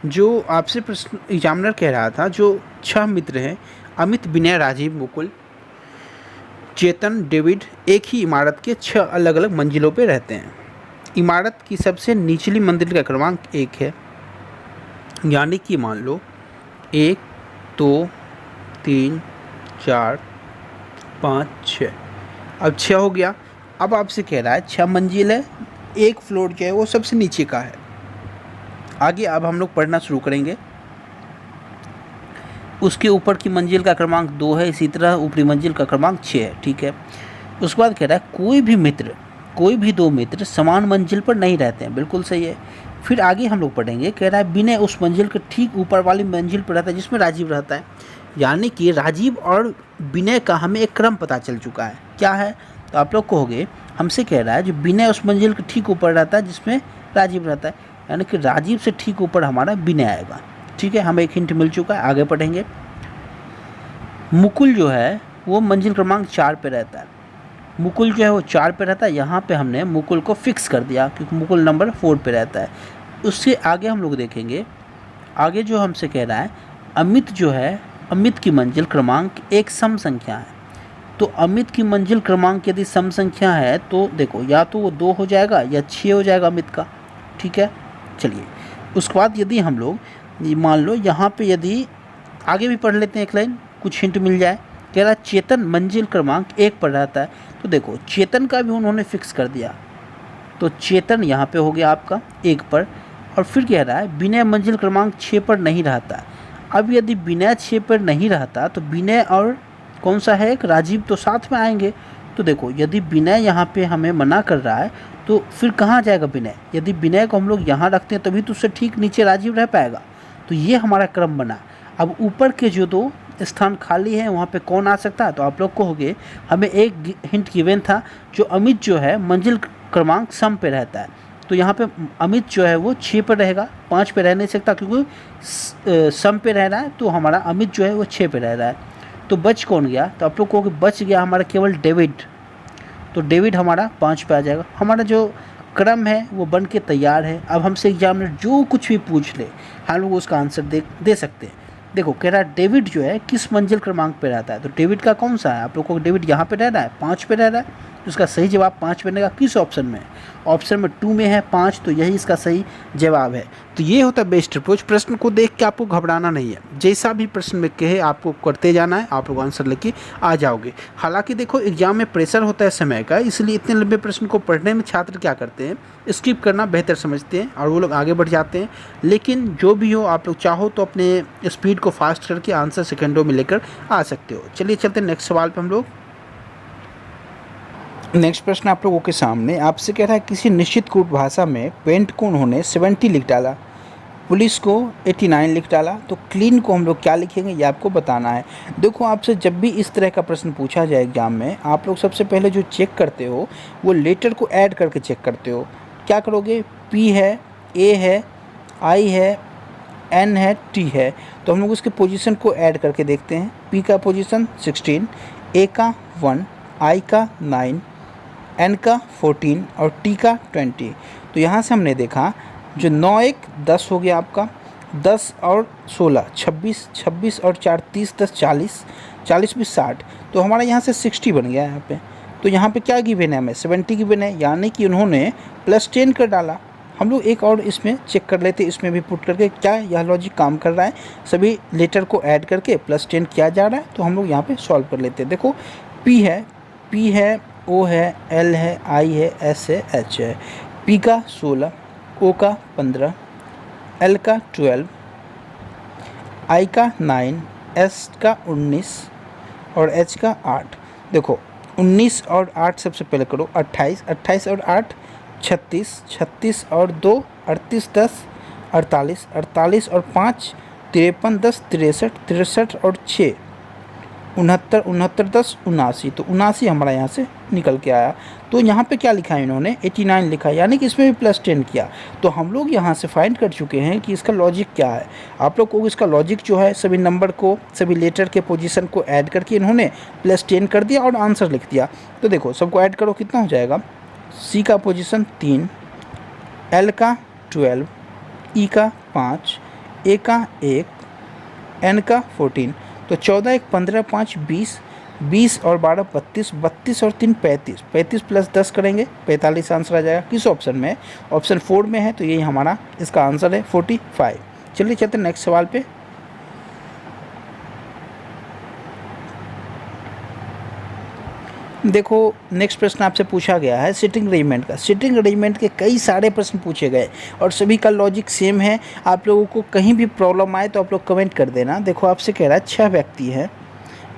जो आपसे प्रश्न एग्जामिनर कह रहा था जो 6 मित्र हैं अमित, विनय, राजीव, मुकुल, चेतन, डेविड एक ही इमारत के 6 अलग अलग मंजिलों पे रहते हैं। इमारत की सबसे निचली मंजिल का क्रमांक 1 है, यानी कि मान लो 1 2 3 4 5 6। अब 6 हो गया। अब आपसे कह रहा है 6 मंजिल है, एक फ्लोर जो है वो सबसे नीचे का है। आगे अब हम लोग पढ़ना शुरू करेंगे। उसके ऊपर की मंजिल का क्रमांक 2 है, इसी तरह ऊपरी मंजिल का क्रमांक 6 है। ठीक है, उसके बाद कह रहा है कोई भी 2 मित्र समान मंजिल पर नहीं रहते हैं। बिल्कुल सही है। फिर आगे हम लोग पढ़ेंगे, कह रहा है विनय उस मंजिल के ठीक ऊपर वाली मंजिल पर रहता है जिसमें राजीव रहता है। यानी कि राजीव और विनय का हमें एक क्रम पता चल चुका है। क्या है? तो आप लोग कहोगे हमसे कह रहा है जो विनय उस मंजिल के ठीक ऊपर रहता है जिसमें राजीव रहता है, यानी कि राजीव से ठीक ऊपर हमारा विनय आएगा। ठीक है, हमें एक हिंट मिल चुका है, आगे पढ़ेंगे। मुकुल जो है वो मंजिल क्रमांक 4 पे रहता है। मुकुल जो है वो 4 पे रहता है, यहाँ पे हमने मुकुल को फिक्स कर दिया क्योंकि मुकुल नंबर 4 पे रहता है। उससे आगे हम लोग देखेंगे, आगे जो हमसे कह रहा है अमित जो है, अमित की मंजिल क्रमांक एक सम संख्या है। तो अमित की मंजिल क्रमांक यदि सम संख्या है तो देखो या तो वो 2 हो जाएगा या 6 हो जाएगा अमित का, ठीक है। चलिए उसके बाद यदि हम लोग मान लो यहाँ पे यदि आगे भी पढ़ लेते हैं एक लाइन, कुछ हिंट मिल जाए। कह रहा चेतन मंजिल क्रमांक 1 पर रहता है, तो देखो चेतन का भी उन्होंने फिक्स कर दिया, तो चेतन यहाँ पे हो गया आपका 1 पर। और फिर कह रहा है विनय मंजिल क्रमांक 6 पर नहीं रहता। अब यदि विनय 6 पर नहीं रहता तो विनय और कौन सा है, एक राजीव तो साथ में आएंगे। तो देखो यदि विनय यहाँ पे हमें मना कर रहा है तो फिर कहाँ जाएगा विनय, यदि विनय को हम लोग यहाँ रखते हैं तभी तो उससे ठीक नीचे राजीव रह पाएगा। तो ये हमारा क्रम बना। अब ऊपर के जो 2 स्थान खाली हैं वहाँ पे कौन आ सकता है, तो आप लोग कहोगे हमें एक हिंट गिवन था जो अमित जो है मंजिल क्रमांक सम पे रहता है। तो यहाँ पे अमित जो है वो 6 पर रहेगा, 5 पे रह नहीं सकता क्योंकि सम पे रह रहा है। तो हमारा अमित जो है वो 6 पे रह रहा है। तो बच कौन गया, तो आप लोग कहोगे बच गया हमारा केवल डेविड। तो डेविड हमारा 5 पे आ जाएगा। हमारा जो क्रम है वो बन के तैयार है। अब हमसे एग्जामिनर जो कुछ भी पूछ ले हम लोग उसका आंसर दे सकते हैं। देखो कह रहा है डेविड जो है किस मंजिल क्रमांक पे रहता है, तो डेविड का कौन सा है, आप लोग को डेविड यहाँ पे रह रहा है 5 पे रह रहा है। तो इसका सही जवाब 5 बनेगा। किस ऑप्शन में, ऑप्शन में 2 में है 5, तो यही इसका सही जवाब है। तो ये होता है बेस्ट अप्रोच। प्रश्न को देख के आपको घबराना नहीं है, जैसा भी प्रश्न में कहे आपको करते जाना है, आप लोग आंसर लेके आ जाओगे। हालांकि देखो एग्जाम में प्रेशर होता है समय का, इसलिए इतने लंबे प्रश्न को पढ़ने में छात्र क्या करते हैं, स्किप करना बेहतर समझते हैं और वो लोग आगे बढ़ जाते हैं। लेकिन जो भी हो आप लोग चाहो तो अपने स्पीड को फास्ट करके आंसर सेकेंडों में लेकर आ सकते हो। चलिए चलते हैं नेक्स्ट सवाल पर हम लोग। नेक्स्ट प्रश्न आप लोगों के सामने आपसे कह रहा है किसी निश्चित कूट भाषा में पेंट को उन्होंने 70 लिख डाला, पुलिस को 89 लिख डाला, तो क्लीन को हम लोग क्या लिखेंगे ये आपको बताना है। देखो आपसे जब भी इस तरह का प्रश्न पूछा जाए एग्जाम में, आप लोग सबसे पहले जो चेक करते हो वो लेटर को ऐड करके चेक करते हो। क्या करोगे, पी है, ए है, आई है, एन है, टी है, तो हम लोग उसके पोजीशन को ऐड करके देखते हैं। पी का पोजीशन 16, ए का 1, आई का 9, एन का 14 और टी का 20। तो यहाँ से हमने देखा जो 9 1 10 हो गया आपका, 10 और 16 26, 26 और 4 30, 10 40, 40 भी 60, तो हमारा यहाँ से 60 बन गया यहाँ पे। तो यहाँ पे क्या गिवन है हमें, 70 गिवन है, यानी कि उन्होंने +10 कर डाला। हम लोग एक और इसमें चेक कर लेते, इसमें भी पुट करके क्या यह लॉजिक काम कर रहा है। सभी लेटर को ऐड करके +10 किया जा रहा है, तो हम लोग यहाँ पे सॉल्व कर लेते हैं। देखो पी है, ओ है, एल है, आई है, एस है, एच है। पी का 16, ओ का 15, एल का 12, आई का 9, एस का 19 और एच का 8। देखो 19 और 8 सबसे पहले करो, 28, 28 और 8 36, 36 और 2 38, 10 48, 48 और 5 53, 10 63, 63 और 6 69, 69 10 79, तो 79 हमारा यहाँ से निकल के आया। तो यहाँ पे क्या लिखा है इन्होंने 89 लिखा है, यानी कि इसमें भी +10 किया। तो हम लोग यहाँ से फाइंड कर चुके हैं कि इसका लॉजिक क्या है। आप लोग को इसका लॉजिक जो है सभी नंबर को, सभी लेटर के पोजीशन को ऐड करके इन्होंने +10 कर दिया और आंसर लिख दिया। तो देखो सबको ऐड करो कितना हो जाएगा, सी का पोजीशन 3, एल का 12, ई का 5, ए का 1, एन का 14, तो 14 1 15 5 20, 20 और 12 32, 32 और 3 35, 35 + 10 करेंगे 45 आंसर आ जाएगा। किस ऑप्शन में, ऑप्शन 4 में है, तो यही हमारा इसका आंसर है 45। चलिए चलते हैं नेक्स्ट सवाल पे। देखो नेक्स्ट प्रश्न आपसे पूछा गया है सिटिंग अरेंजमेंट का। सिटिंग अरेंजमेंट के कई सारे प्रश्न पूछे गए और सभी का लॉजिक सेम है। आप लोगों को कहीं भी प्रॉब्लम आए तो आप लोग कमेंट कर देना। देखो आपसे कह रहा है 6 व्यक्ति हैं,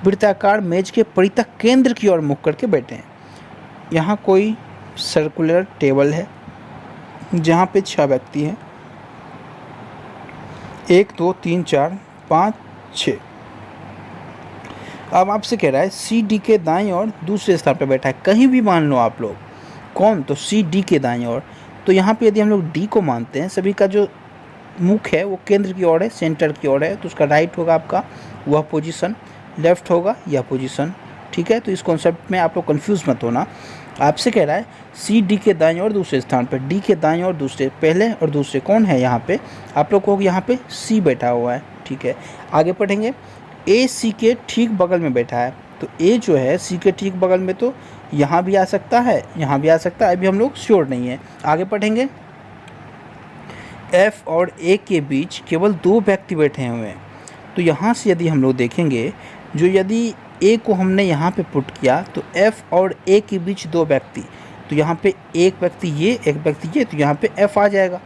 वृत्ताकार मेज के परितः केंद्र की ओर मुख करके बैठे हैं। यहाँ कोई सर्कुलर टेबल है जहाँ पे 6 व्यक्ति हैं, 1 2 3 4 5 6। अब आपसे कह रहा है सी डी के दाईं ओर दूसरे स्थान पर बैठा है। कहीं भी मान लो आप लोग कौन, तो सी डी के दाईं ओर। तो यहाँ पे यदि हम लोग डी को मानते हैं, सभी का जो मुख है वो केंद्र की ओर है, सेंटर की ओर है, तो उसका राइट होगा आपका वह पोजीशन, लेफ्ट होगा यह पोजीशन। ठीक है, तो इस कॉन्सेप्ट में आप लोग कंफ्यूज मत होना। आपसे कह रहा है सी डी के दाएं और दूसरे स्थान पर, डी के दाएं और दूसरे, पहले और दूसरे कौन है यहाँ पे, आप लोग को यहाँ पे सी बैठा हुआ है। ठीक है, आगे पढ़ेंगे। ए सी के ठीक बगल में बैठा है, तो ए जो है सी के ठीक बगल में, तो यहाँ भी आ सकता है, यहाँ भी आ सकता है, अभी हम लोग श्योर नहीं है। आगे पढ़ेंगे। एफ और ए के बीच केवल 2 व्यक्ति बैठे हुए हैं, तो यहाँ से यदि हम लोग देखेंगे, जो यदि ए को हमने यहाँ पे पुट किया तो एफ और ए के बीच 2 व्यक्ति, तो यहाँ पे एक व्यक्ति ये, एक व्यक्ति ये, तो यहाँ पे एफ आ जाएगा।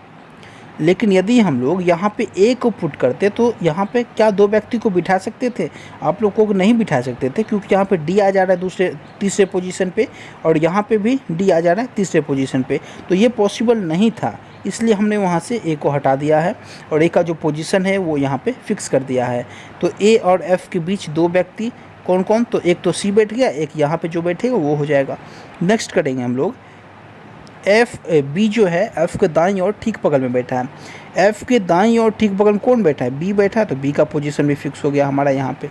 लेकिन यदि हम लोग यहाँ पे ए को पुट करते तो यहाँ पे क्या 2 व्यक्ति को बिठा सकते थे? आप लोग को नहीं बिठा सकते थे, क्योंकि यहाँ पे डी आ जा रहा है तीसरे पोजीशन पे, और यहाँ पे भी डी आ जा रहा है तीसरे पोजीशन पे, तो ये पॉसिबल नहीं था। इसलिए हमने वहाँ से ए को हटा दिया है और ए का जो पोजीशन है वो यहाँ पे फिक्स कर दिया है। तो ए और एफ के बीच 2 व्यक्ति कौन कौन, तो एक तो सी बैठ गया, एक यहाँ पे जो बैठेगा वो हो जाएगा। नेक्स्ट करेंगे हम लोग। एफ बी जो है एफ के दाईं ओर ठीक बगल में बैठा है, एफ के दाईं ओर ठीक बगल में कौन बैठा है, बी बैठा है, तो बी का पोजीशन भी फिक्स हो गया हमारा यहाँ पे।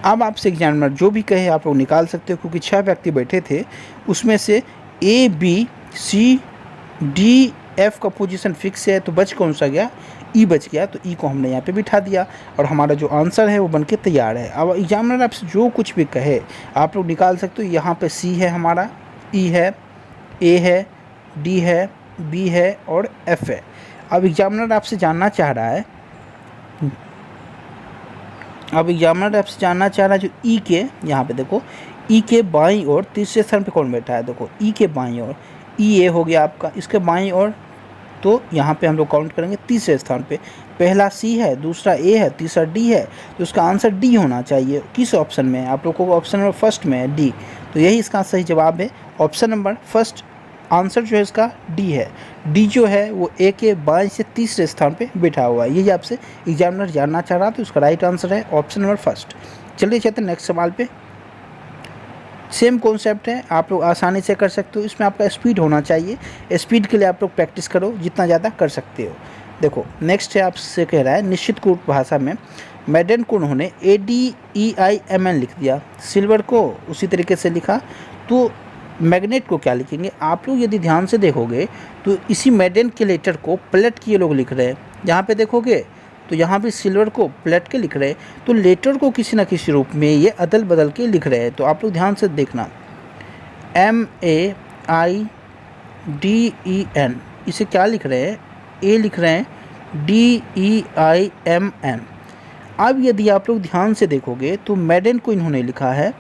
अब आपसे एग्जामिनर जो भी कहे आप लोग निकाल सकते हो, क्योंकि 6 व्यक्ति बैठे थे, उसमें से A B C D F का पोजीशन फिक्स है, तो बच कौन सा गया, ई बच गया, तो ई को हमने यहाँ पे बिठा दिया और हमारा जो आंसर है वो बनके तैयार है। अब एग्जामिनर आपसे जो कुछ भी कहे आप लोग निकाल सकते हो। यहाँ पे सी है हमारा, ई है, ए है, डी है, बी है और एफ है। अब एग्जामिनर आपसे जानना चाह रहा है, जो ई के, यहाँ पे देखो ई के बाईं ओर तीसरे स्थान पे कौन बैठा है, देखो ई के बाईं ओर ई ए हो गया आपका, इसके बाईं ओर तो यहाँ पे हम लोग काउंट करेंगे तीसरे स्थान पे, पहला सी है, दूसरा ए है, तीसरा डी है, तो उसका आंसर डी होना चाहिए। किस ऑप्शन में है, आप लोगों को ऑप्शन नंबर फर्स्ट में है डी, तो यही इसका सही जवाब है। ऑप्शन नंबर फर्स्ट आंसर जो है इसका डी है। डी जो है वो ए के बाएं से तीसरे स्थान पे बैठा हुआ है, यही आपसे एग्जामिनर जानना चाह रहा, तो उसका राइट आंसर है ऑप्शन नंबर फर्स्ट। चलिए चलते हैं नेक्स्ट सवाल पे। सेम कॉन्सेप्ट है, आप लोग आसानी से कर सकते हो। इसमें आपका स्पीड होना चाहिए, स्पीड के लिए आप लोग प्रैक्टिस करो, जितना ज़्यादा कर सकते हो। देखो नेक्स्ट है, आपसे कह रहा है निश्चित कूट भाषा में मैडन को उन्होंने ADEIMN लिख दिया, सिल्वर को उसी तरीके से लिखा, तो मैग्नेट को क्या लिखेंगे? आप लोग यदि ध्यान से देखोगे तो इसी मैडन के लेटर को पलट के ये लोग लिख रहे हैं। यहाँ पे देखोगे तो यहाँ भी सिल्वर को पलट के लिख रहे हैं, तो लेटर को किसी न किसी रूप में ये अदल बदल के लिख रहे हैं। तो आप लोग ध्यान से देखना, MAIDEN इसे क्या लिख रहे हैं, ए लिख रहे हैं DEIMN। अब यदि आप लोग ध्यान से देखोगे तो मैडन को इन्होंने लिखा है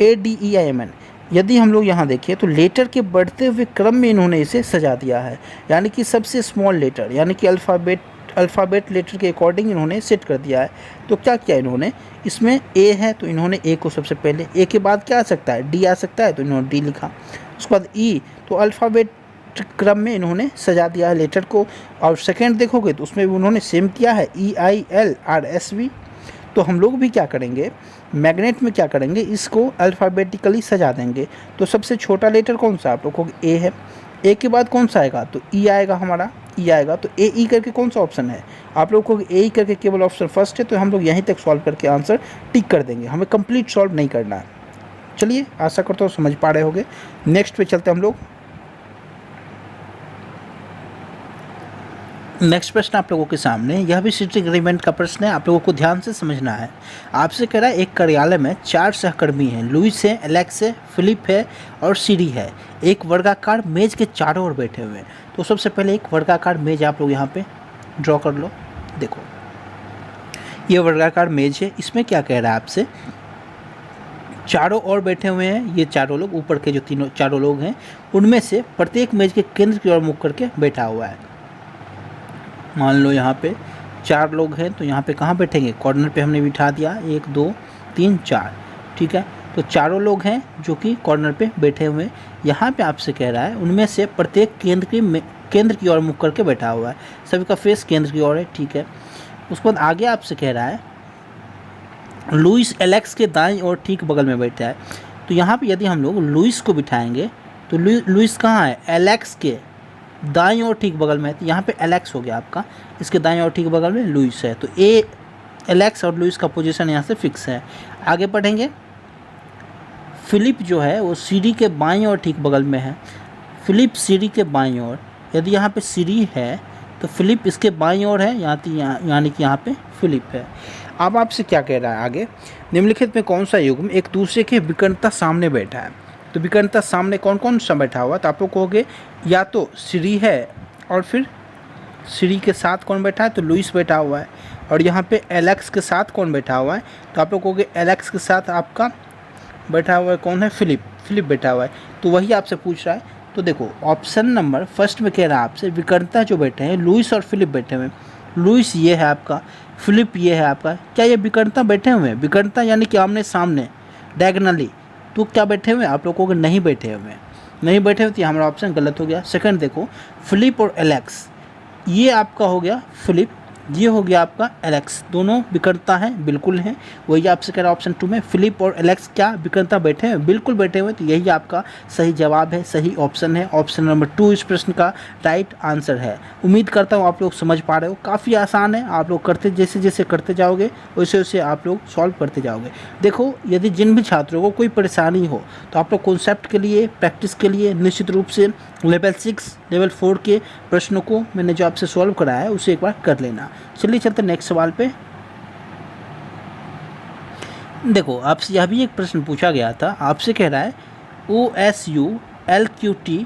ADEIMN। यदि हम लोग यहाँ देखें तो लेटर के बढ़ते हुए क्रम में इन्होंने इसे सजा दिया है, यानी कि सबसे स्मॉल लेटर, यानी कि अल्फ़ाबेट लेटर के अकॉर्डिंग इन्होंने सेट कर दिया है। तो क्या किया इन्होंने, इसमें ए है तो इन्होंने ए को सबसे पहले, ए के बाद क्या आ सकता है, डी आ सकता है, तो इन्होंने डी लिखा। उसके बाद ई, तो अल्फ़ाबेट क्रम में इन्होंने सजा दिया है लेटर को। और सेकेंड देखोगे तो उसमें भी उन्होंने सेम किया है, EILRSV। तो हम लोग भी क्या करेंगे, मैग्नेट में क्या करेंगे, इसको अल्फ़ाबेटिकली सजा देंगे। तो सबसे छोटा लेटर कौन सा, आप लोग को ए है, ए के बाद कौन सा आएगा, तो ई आएगा, हमारा ई आएगा। तो AE करके कौन सा ऑप्शन है, आप लोग को AE करके केवल ऑप्शन फर्स्ट है, तो हम लोग यहीं तक सॉल्व करके आंसर टिक कर देंगे, हमें कंप्लीट सॉल्व नहीं करना है। चलिए आशा करता हूँ समझ पा रहे होंगे। नेक्स्ट पे चलते हम लोग। नेक्स्ट प्रश्न आप लोगों के सामने, यह भी सीटिंग अरेंजमेंट का प्रश्न है, आप लोगों को ध्यान से समझना है। आपसे कह रहा है एक कार्यालय में 4 सहकर्मी हैं, लुइस है, एलेक्स है, फिलिप है और सीडी है। एक वर्गाकार मेज के चारों ओर बैठे हुए हैं। तो सबसे पहले एक वर्गाकार मेज आप लोग यहाँ पे ड्रॉ कर लो। देखो ये वर्गाकार मेज है, इसमें क्या कह रहा है आपसे, चारों ओर बैठे हुए हैं ये चारों लोग, ऊपर के जो चारों लोग हैं उनमें से प्रत्येक मेज के केंद्र की ओर मुख करके बैठा हुआ है। मान लो यहाँ पे 4 लोग हैं, तो यहाँ पे कहाँ बैठेंगे, कॉर्नर पे हमने बिठा दिया, 1 2 3 4, ठीक है। तो चारों लोग हैं जो कि कॉर्नर पे बैठे हुए हैं। यहाँ पे आपसे कह रहा है उनमें से प्रत्येक केंद्र की ओर मुख करके बैठा हुआ है, सभी का फेस केंद्र की ओर है, ठीक है। उसके बाद आगे आपसे कह रहा है लुइस एलेक्स के दाईं ओर ठीक बगल में बैठा है। तो यहाँ पे यदि हम लोग लुइस को बिठाएंगे तो लुइस कहाँ है, एलेक्स के दाईं ओर ठीक बगल में है, तो यहाँ पे एलेक्स हो गया आपका, इसके दाईं ओर ठीक बगल में लुइस है, तो ए एलेक्स और लुइस का पोजीशन यहाँ से फिक्स है। आगे पढ़ेंगे, फिलिप जो है वो सीढ़ी के बाईं ओर ठीक बगल में है। फिलिप सीढ़ी के बाईं ओर, यदि यहाँ पे सीढ़ी है तो फिलिप इसके बाईं ओर है, यानी कि यहाँ पे फिलिप है। अब आपसे क्या कह रहा है आगे, निम्नलिखित में कौन सा युग्म एक दूसरे के विकर्णता सामने बैठा है। तो विकर्णता सामने कौन कौन सा बैठा हुआ, तो आप लोग कहोगे या तो सीढ़ी है और फिर सीढ़ी के साथ कौन बैठा है, तो लुइस बैठा हुआ है। और यहाँ पे एलेक्स के साथ कौन बैठा हुआ है, तो आप लोग कहोगे एलेक्स के साथ आपका बैठा हुआ है कौन है, फिलिप बैठा हुआ है। तो वही आपसे पूछ रहा है। तो देखो ऑप्शन नंबर फर्स्ट में कह रहा है आपसे विकर्णता जो बैठे हैं लुइस और फिलिप बैठे हुए हैं। लुइस ये है आपका, फिलिप ये है आपका। क्या ये विकर्णता बैठे हुए हैं? विकर्णता यानी कि आमने सामने डायगोनली, तो क्या बैठे हुए हैं? आप लोगों को नहीं बैठे हुए हैं, नहीं बैठे हुए, तो हमारा ऑप्शन गलत हो गया। सेकंड देखो, फिलिप और एलेक्स, ये आपका हो गया फिलिप, ये हो गया आपका एलेक्स, दोनों विकर्णता हैं, बिल्कुल हैं। वही आपसे कह रहा है ऑप्शन 2 में फिलिप और एलेक्स क्या विकर्णता बैठे हैं, बिल्कुल बैठे हुए। तो यही आपका सही जवाब है, सही ऑप्शन है। ऑप्शन नंबर 2 इस प्रश्न का राइट आंसर है। उम्मीद करता हूँ आप लोग समझ पा रहे हो, काफ़ी आसान है। आप लोग करते जैसे जैसे करते जाओगे वैसे वैसे आप लोग सॉल्व करते जाओगे। देखो यदि जिन भी छात्रों को कोई परेशानी हो तो आप लोग कॉन्सेप्ट के लिए, प्रैक्टिस के लिए निश्चित रूप से लेवल 6, लेवल 4 के प्रश्नों को मैंने जो आपसे सॉल्व कराया है उसे एक बार कर लेना। चलिए चलते नेक्स्ट सवाल पे। देखो आपसे यह भी एक प्रश्न पूछा गया था, आपसे कह रहा है OSULQT,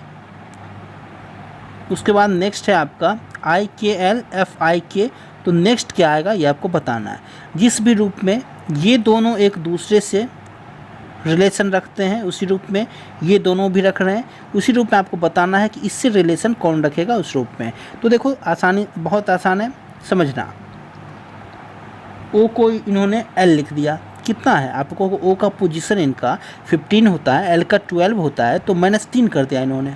उसके बाद नेक्स्ट है आपका IKLFIK। तो नेक्स्ट क्या आएगा ये आपको बताना है। जिस भी रूप में ये दोनों एक दूसरे से रिलेशन रखते हैं उसी रूप में ये दोनों भी रख रहे हैं, उसी रूप में आपको बताना है कि इससे रिलेशन कौन रखेगा उस रूप में। तो देखो आसानी, बहुत आसान है समझना। ओ को इन्होंने एल लिख दिया, कितना है आपको, ओ का पोजीशन इनका 15 होता है, एल का 12 होता है, तो -3 कर दिया इन्होंने।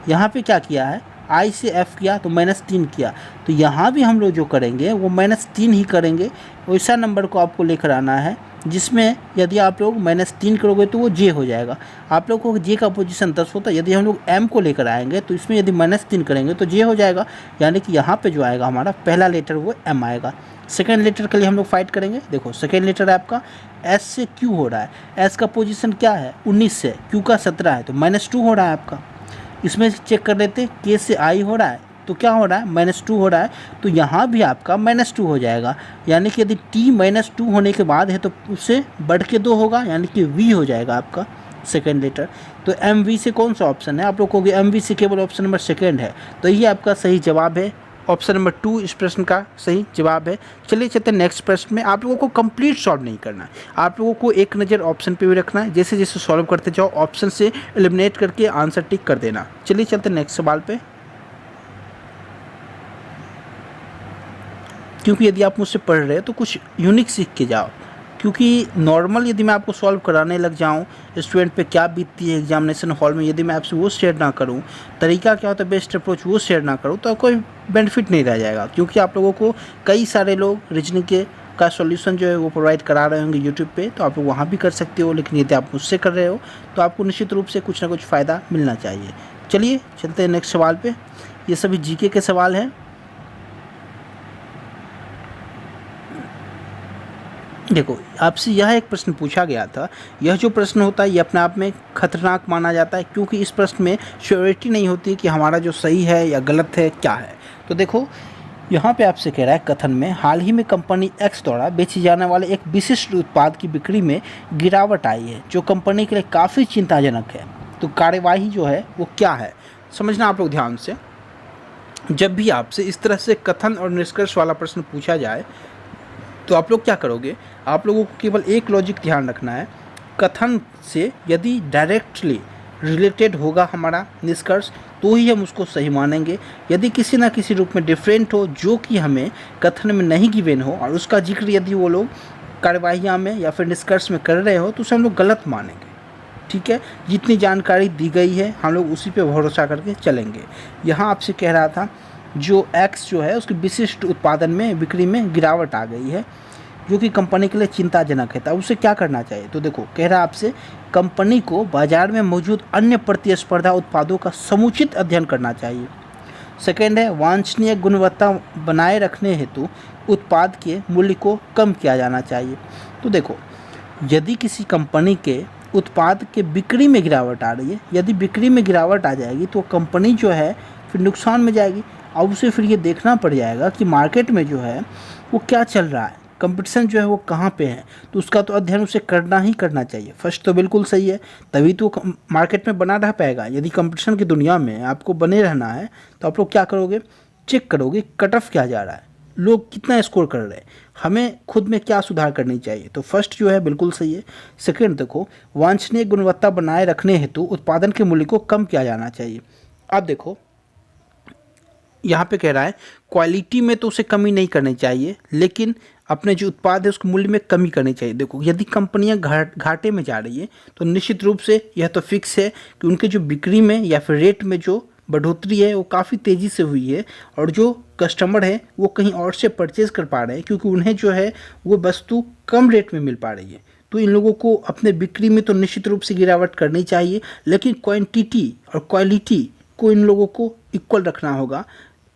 यहाँ पे क्या किया है, आई से एफ किया तो -3 किया। तो यहाँ भी हम लोग जो करेंगे वो -3 ही करेंगे। वैसा नंबर को आपको लेकर आना है जिसमें यदि आप लोग -3 करोगे तो वो जे हो जाएगा। आप लोग को जे का पोजीशन 10 होता है, यदि हम लोग एम को लेकर आएंगे तो इसमें यदि -3 करेंगे तो जे हो जाएगा। यानी कि यहाँ पे जो आएगा हमारा पहला लेटर वो एम आएगा। सेकेंड लेटर के लिए हम लोग फाइट करेंगे। देखो सेकेंड लेटर है आपका एस से क्यू हो रहा है, एस का पोजीशन क्या है 19 से, क्यू का 17 है, तो -2 हो रहा है आपका। इसमें चेक कर लेते, के से आई हो रहा है तो क्या हो रहा है -2 हो रहा है, तो यहाँ भी आपका -2 हो जाएगा। यानी कि यदि t -2 होने के बाद है तो उससे बढ़ के 2 होगा, यानी कि v हो जाएगा आपका सेकेंड लेटर। तो एम वी से कौन सा ऑप्शन है, आप लोग कहोगे एम वी से केवल ऑप्शन नंबर सेकेंड है, तो ये आपका सही जवाब है। ऑप्शन नंबर 2 इस प्रश्न का सही जवाब है। चलिए चलते हैं नेक्स्ट प्रश्न में। आप लोगों को कंप्लीट सॉल्व नहीं करना है, आप लोगों को एक नज़र ऑप्शन पे भी रखना है, जैसे जैसे सॉल्व करते जाओ ऑप्शन से एलिमिनेट करके आंसर टिक कर देना। चलिए चलते हैं नेक्स्ट सवाल पे। क्योंकि यदि आप मुझसे पढ़ रहे हो तो कुछ यूनिक सीख के जाओ, क्योंकि नॉर्मल यदि मैं आपको सॉल्व कराने लग जाऊं स्टूडेंट पे क्या बीतती है एग्जामिनेशन हॉल में, यदि मैं आपसे वो शेयर ना करूं, तरीका क्या होता है बेस्ट अप्रोच वो शेयर ना करूं, तो कोई बेनिफिट नहीं रह जाएगा। क्योंकि आप लोगों को कई सारे लोग रीजनिंग के का सॉल्यूशन जो है वो प्रोवाइड करा रहे होंगे यूट्यूब पे, तो आप लोग वहाँ भी कर सकते हो। लेकिन यदि आप मुझसे कर रहे हो तो आपको निश्चित रूप से कुछ ना कुछ फ़ायदा मिलना चाहिए। चलिए चलते हैं नेक्स्ट सवाल पे। ये सभी जीके के सवाल हैं। देखो आपसे यह एक प्रश्न पूछा गया था, यह जो प्रश्न होता है ये अपने आप में खतरनाक माना जाता है, क्योंकि इस प्रश्न में श्योरिटी नहीं होती कि हमारा जो सही है या गलत है क्या है। तो देखो यहाँ पे आपसे कह रहा है कथन में हाल ही में कंपनी एक्स द्वारा बेचे जाने वाले एक विशिष्ट उत्पाद की बिक्री में गिरावट आई है जो कंपनी के लिए काफ़ी चिंताजनक है। तो कार्यवाही जो है वो क्या है, समझना आप लोग ध्यान से। जब भी आपसे इस तरह से कथन और निष्कर्ष वाला प्रश्न पूछा जाए तो आप लोग क्या करोगे, आप लोगों को केवल एक लॉजिक ध्यान रखना है, कथन से यदि डायरेक्टली रिलेटेड होगा हमारा निष्कर्ष तो ही हम उसको सही मानेंगे। यदि किसी ना किसी रूप में डिफरेंट हो जो कि हमें कथन में नहीं गिवन हो और उसका जिक्र यदि वो लोग कार्यवाहियाँ में या फिर निष्कर्ष में कर रहे हो तो उसे हम लोग गलत मानेंगे। ठीक है, जितनी जानकारी दी गई है हम लोग उसी पे भरोसा करके चलेंगे। यहाँ आपसे कह रहा था जो एक्स जो है उसके विशिष्ट उत्पादन में बिक्री में गिरावट आ गई है जो कि कंपनी के लिए चिंताजनक है, तब उसे क्या करना चाहिए। तो देखो कह रहा है आपसे कंपनी को बाजार में मौजूद अन्य प्रतिस्पर्धा उत्पादों का समुचित अध्ययन करना चाहिए सेकेंड है वांछनीय गुणवत्ता बनाए रखने हेतु उत्पाद के मूल्य को कम किया जाना चाहिए। तो देखो, यदि किसी कंपनी के उत्पाद के बिक्री में गिरावट आ रही है, यदि बिक्री में गिरावट आ जाएगी तो कंपनी जो है फिर नुकसान में जाएगी। अब उसे फिर ये देखना पड़ जाएगा कि मार्केट में जो है वो क्या चल रहा है, कंपटीशन जो है वो कहाँ पे है, तो उसका तो अध्ययन उसे करना ही करना चाहिए। फर्स्ट तो बिल्कुल सही है, तभी तो मार्केट में बना रह पाएगा। यदि कंपटीशन की दुनिया में आपको बने रहना है तो आप लोग क्या करोगे, चेक करोगे कट ऑफ क्या जा रहा है, लोग कितना स्कोर कर रहे हैं, हमें खुद में क्या सुधार करनी चाहिए। तो फर्स्ट जो है बिल्कुल सही है। सेकंड देखो, वांछनीय गुणवत्ता बनाए रखने हेतु उत्पादन के मूल्य को कम किया जाना चाहिए। अब देखो यहाँ पे कह रहा है क्वालिटी में तो उसे कमी नहीं करनी चाहिए, लेकिन अपने जो उत्पाद है उसके मूल्य में कमी करनी चाहिए। देखो, यदि कंपनियां घाटे में जा रही है तो निश्चित रूप से यह तो फिक्स है कि उनके जो बिक्री में या फिर रेट में जो बढ़ोतरी है वो काफ़ी तेज़ी से हुई है, और जो कस्टमर है वो कहीं और से परचेज़ कर पा रहे हैं क्योंकि उन्हें जो है वो वस्तु कम रेट में मिल पा रही है। तो इन लोगों को अपने बिक्री में तो निश्चित रूप से गिरावट करनी चाहिए, लेकिन क्वांटिटी और क्वालिटी को इन लोगों को इक्वल रखना होगा,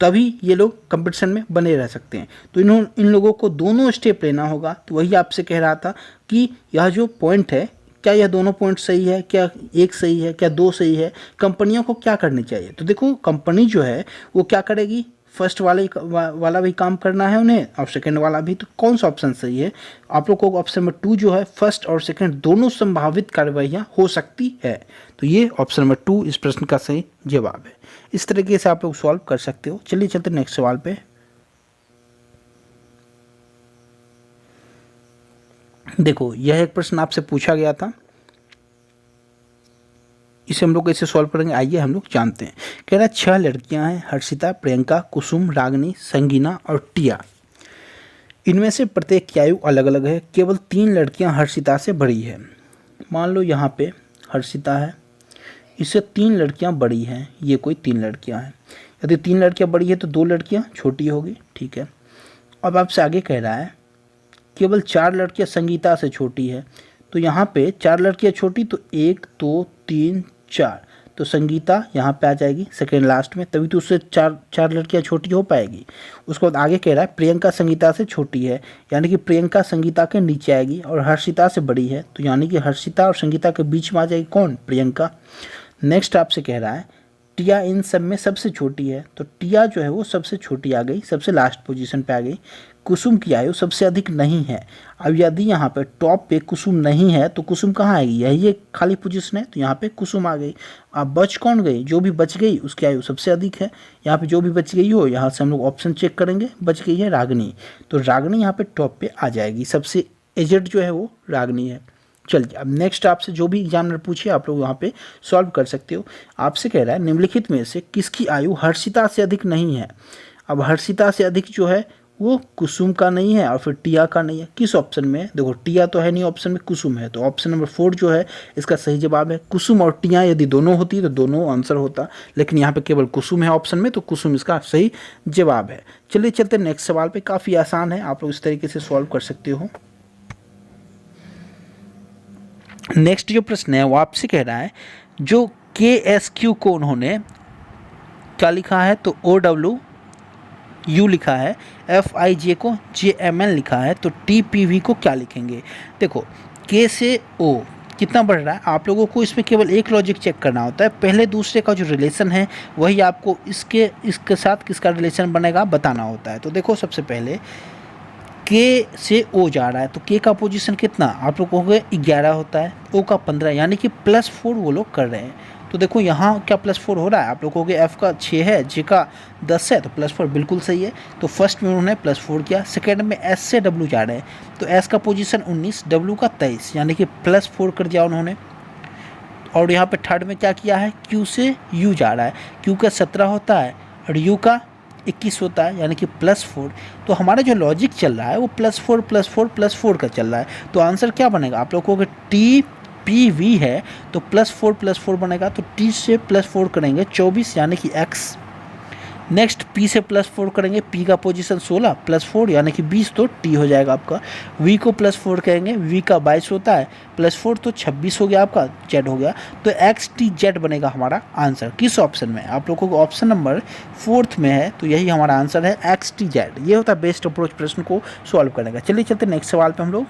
तभी ये लोग कंपटीशन में बने रह सकते हैं। तो इन लोगों को दोनों स्टेप लेना होगा। तो वही आपसे कह रहा था कि यह जो पॉइंट है, क्या यह दोनों पॉइंट सही है, क्या एक सही है, क्या दो सही है, कंपनियों को क्या करनी चाहिए। तो देखो, कंपनी जो है वो क्या करेगी, फर्स्ट वाला भी काम करना है उन्हें और सेकंड वाला भी। तो कौन सा ऑप्शन सही है, आप लोग को ऑप्शन नंबर 2 जो है फर्स्ट और सेकंड दोनों संभावित कार्रवाइयाँ हो सकती है। तो ये ऑप्शन नंबर 2 इस प्रश्न का सही जवाब है। इस तरीके से आप लोग सॉल्व कर सकते हो। चलिए चलते नेक्स्ट सवाल पे। देखो, यह एक प्रश्न आपसे पूछा गया था, इसे हम लोग कैसे सॉल्व करेंगे आइए हम लोग जानते हैं। कह रहा है 6 लड़कियां हैं, हर्षिता, प्रियंका, कुसुम, रागिनी, संगीना और टिया। इनमें से प्रत्येक की आयु अलग अलग है, केवल 3 लड़कियां हर्षिता से बड़ी है। मान लो यहाँ पे हर्षिता है, इससे 3 लड़कियां बड़ी हैं, ये कोई 3 लड़कियां हैं। यदि 3 लड़कियां बड़ी है तो 2 लड़कियां छोटी होगी, ठीक है। अब आपसे आगे कह रहा है केवल 4 लड़कियां संगीता से छोटी है। तो यहाँ पे 4 लड़कियां छोटी, तो 1 2 3 4, तो संगीता यहाँ पे आ जाएगी सेकेंड लास्ट में, तभी तो उससे चार लड़कियाँ छोटी हो पाएगी। उसके बाद आगे कह रहा है प्रियंका संगीता से छोटी है, यानी कि प्रियंका संगीता के नीचे आएगी, और हर्षिता से बड़ी है, तो यानी कि हर्षिता और संगीता के बीच में आ जाएगी कौन, प्रियंका। नेक्स्ट आपसे कह रहा है टिया इन सब में सबसे छोटी है, तो टिया जो है वो सबसे छोटी आ गई, सबसे लास्ट पोजीशन पे आ गई। कुसुम की आयु सबसे अधिक नहीं है। अब यदि यहाँ पे टॉप पे कुसुम नहीं है तो कुसुम कहाँ आएगी, यही एक खाली पोजीशन है, तो यहाँ पे कुसुम आ गई। अब बच कौन गई, जो भी बच गई उसकी आयु सबसे अधिक है। यहाँ पे जो भी बच गई हो, यहाँ से हम लोग ऑप्शन चेक करेंगे, बच गई है रागिनी, तो रागिनी यहाँ पे टॉप पे आ जाएगी, सबसे एजेड जो है वो रागिनी है। चलिए अब नेक्स्ट आपसे जो भी एग्जामिनर पूछे आप लोग यहाँ पे सॉल्व कर सकते हो। आपसे कह रहा है निम्नलिखित में से किसकी आयु हर्षिता से अधिक नहीं है। अब हर्षिता से अधिक जो है वो कुसुम का नहीं है और फिर टिया का नहीं है। किस ऑप्शन में, देखो टिया तो है नहीं ऑप्शन में, कुसुम है, तो ऑप्शन नंबर 4 जो है इसका सही जवाब है। कुसुम और टिया यदि दोनों होती तो दोनों आंसर होता, लेकिन यहाँ पे केवल कुसुम है ऑप्शन में, तो कुसुम इसका सही जवाब है। चलिए चलते नेक्स्ट सवाल पे, काफ़ी आसान है, आप लोग इस तरीके से सॉल्व कर सकते हो। नेक्स्ट जो प्रश्न है वो आपसे कह रहा है जो KSQ को उन्होंने क्या लिखा है, तो OWU लिखा है, FIJ को JML लिखा है, तो TPV को क्या लिखेंगे। देखो K से O कितना बढ़ रहा है, आप लोगों को इसमें केवल एक लॉजिक चेक करना होता है, पहले दूसरे का जो रिलेशन है वही आपको इसके साथ किसका रिलेशन बनेगा बताना होता है। तो देखो सबसे पहले K से O जा रहा है, तो K का पोजीशन कितना, आप लोग कहोगे 11 होता है, O का 15, यानी कि +4 वो लोग कर रहे हैं। तो देखो यहाँ क्या +4 हो रहा है, आप लोग कहोगे F का 6 है, J का 10 है, तो +4 बिल्कुल सही है। तो फर्स्ट में उन्होंने +4 किया, सेकेंड में S से W जा रहे हैं, तो S का पोजीशन 19, W का 23, यानी कि +4 कर दिया उन्होंने। और यहाँ पे थर्ड में क्या किया है, Q से U जा रहा है, Q का 17 होता है और U का 21 होता है, यानी कि +4। तो हमारा जो लॉजिक चल रहा है वो +4 +4 +4 का चल रहा है। तो आंसर क्या बनेगा, आप लोगों को TPV है तो +4 +4 बनेगा, तो T से +4 करेंगे 24, यानी कि X। नेक्स्ट पी से +4 करेंगे, पी का पोजीशन 16 +4 यानी कि 20, तो टी हो जाएगा आपका। वी को +4 करेंगे, वी का 22 होता है, +4 तो 26 हो गया आपका, जेड हो गया। तो XTZ बनेगा हमारा आंसर। किस ऑप्शन में? आप लोगों को ऑप्शन नंबर 4 में है, तो यही हमारा आंसर है XTZ। ये होता है बेस्ट अप्रोच प्रश्न को सॉल्व करने का। चलिए चलते नेक्स्ट सवाल पे हम लोग।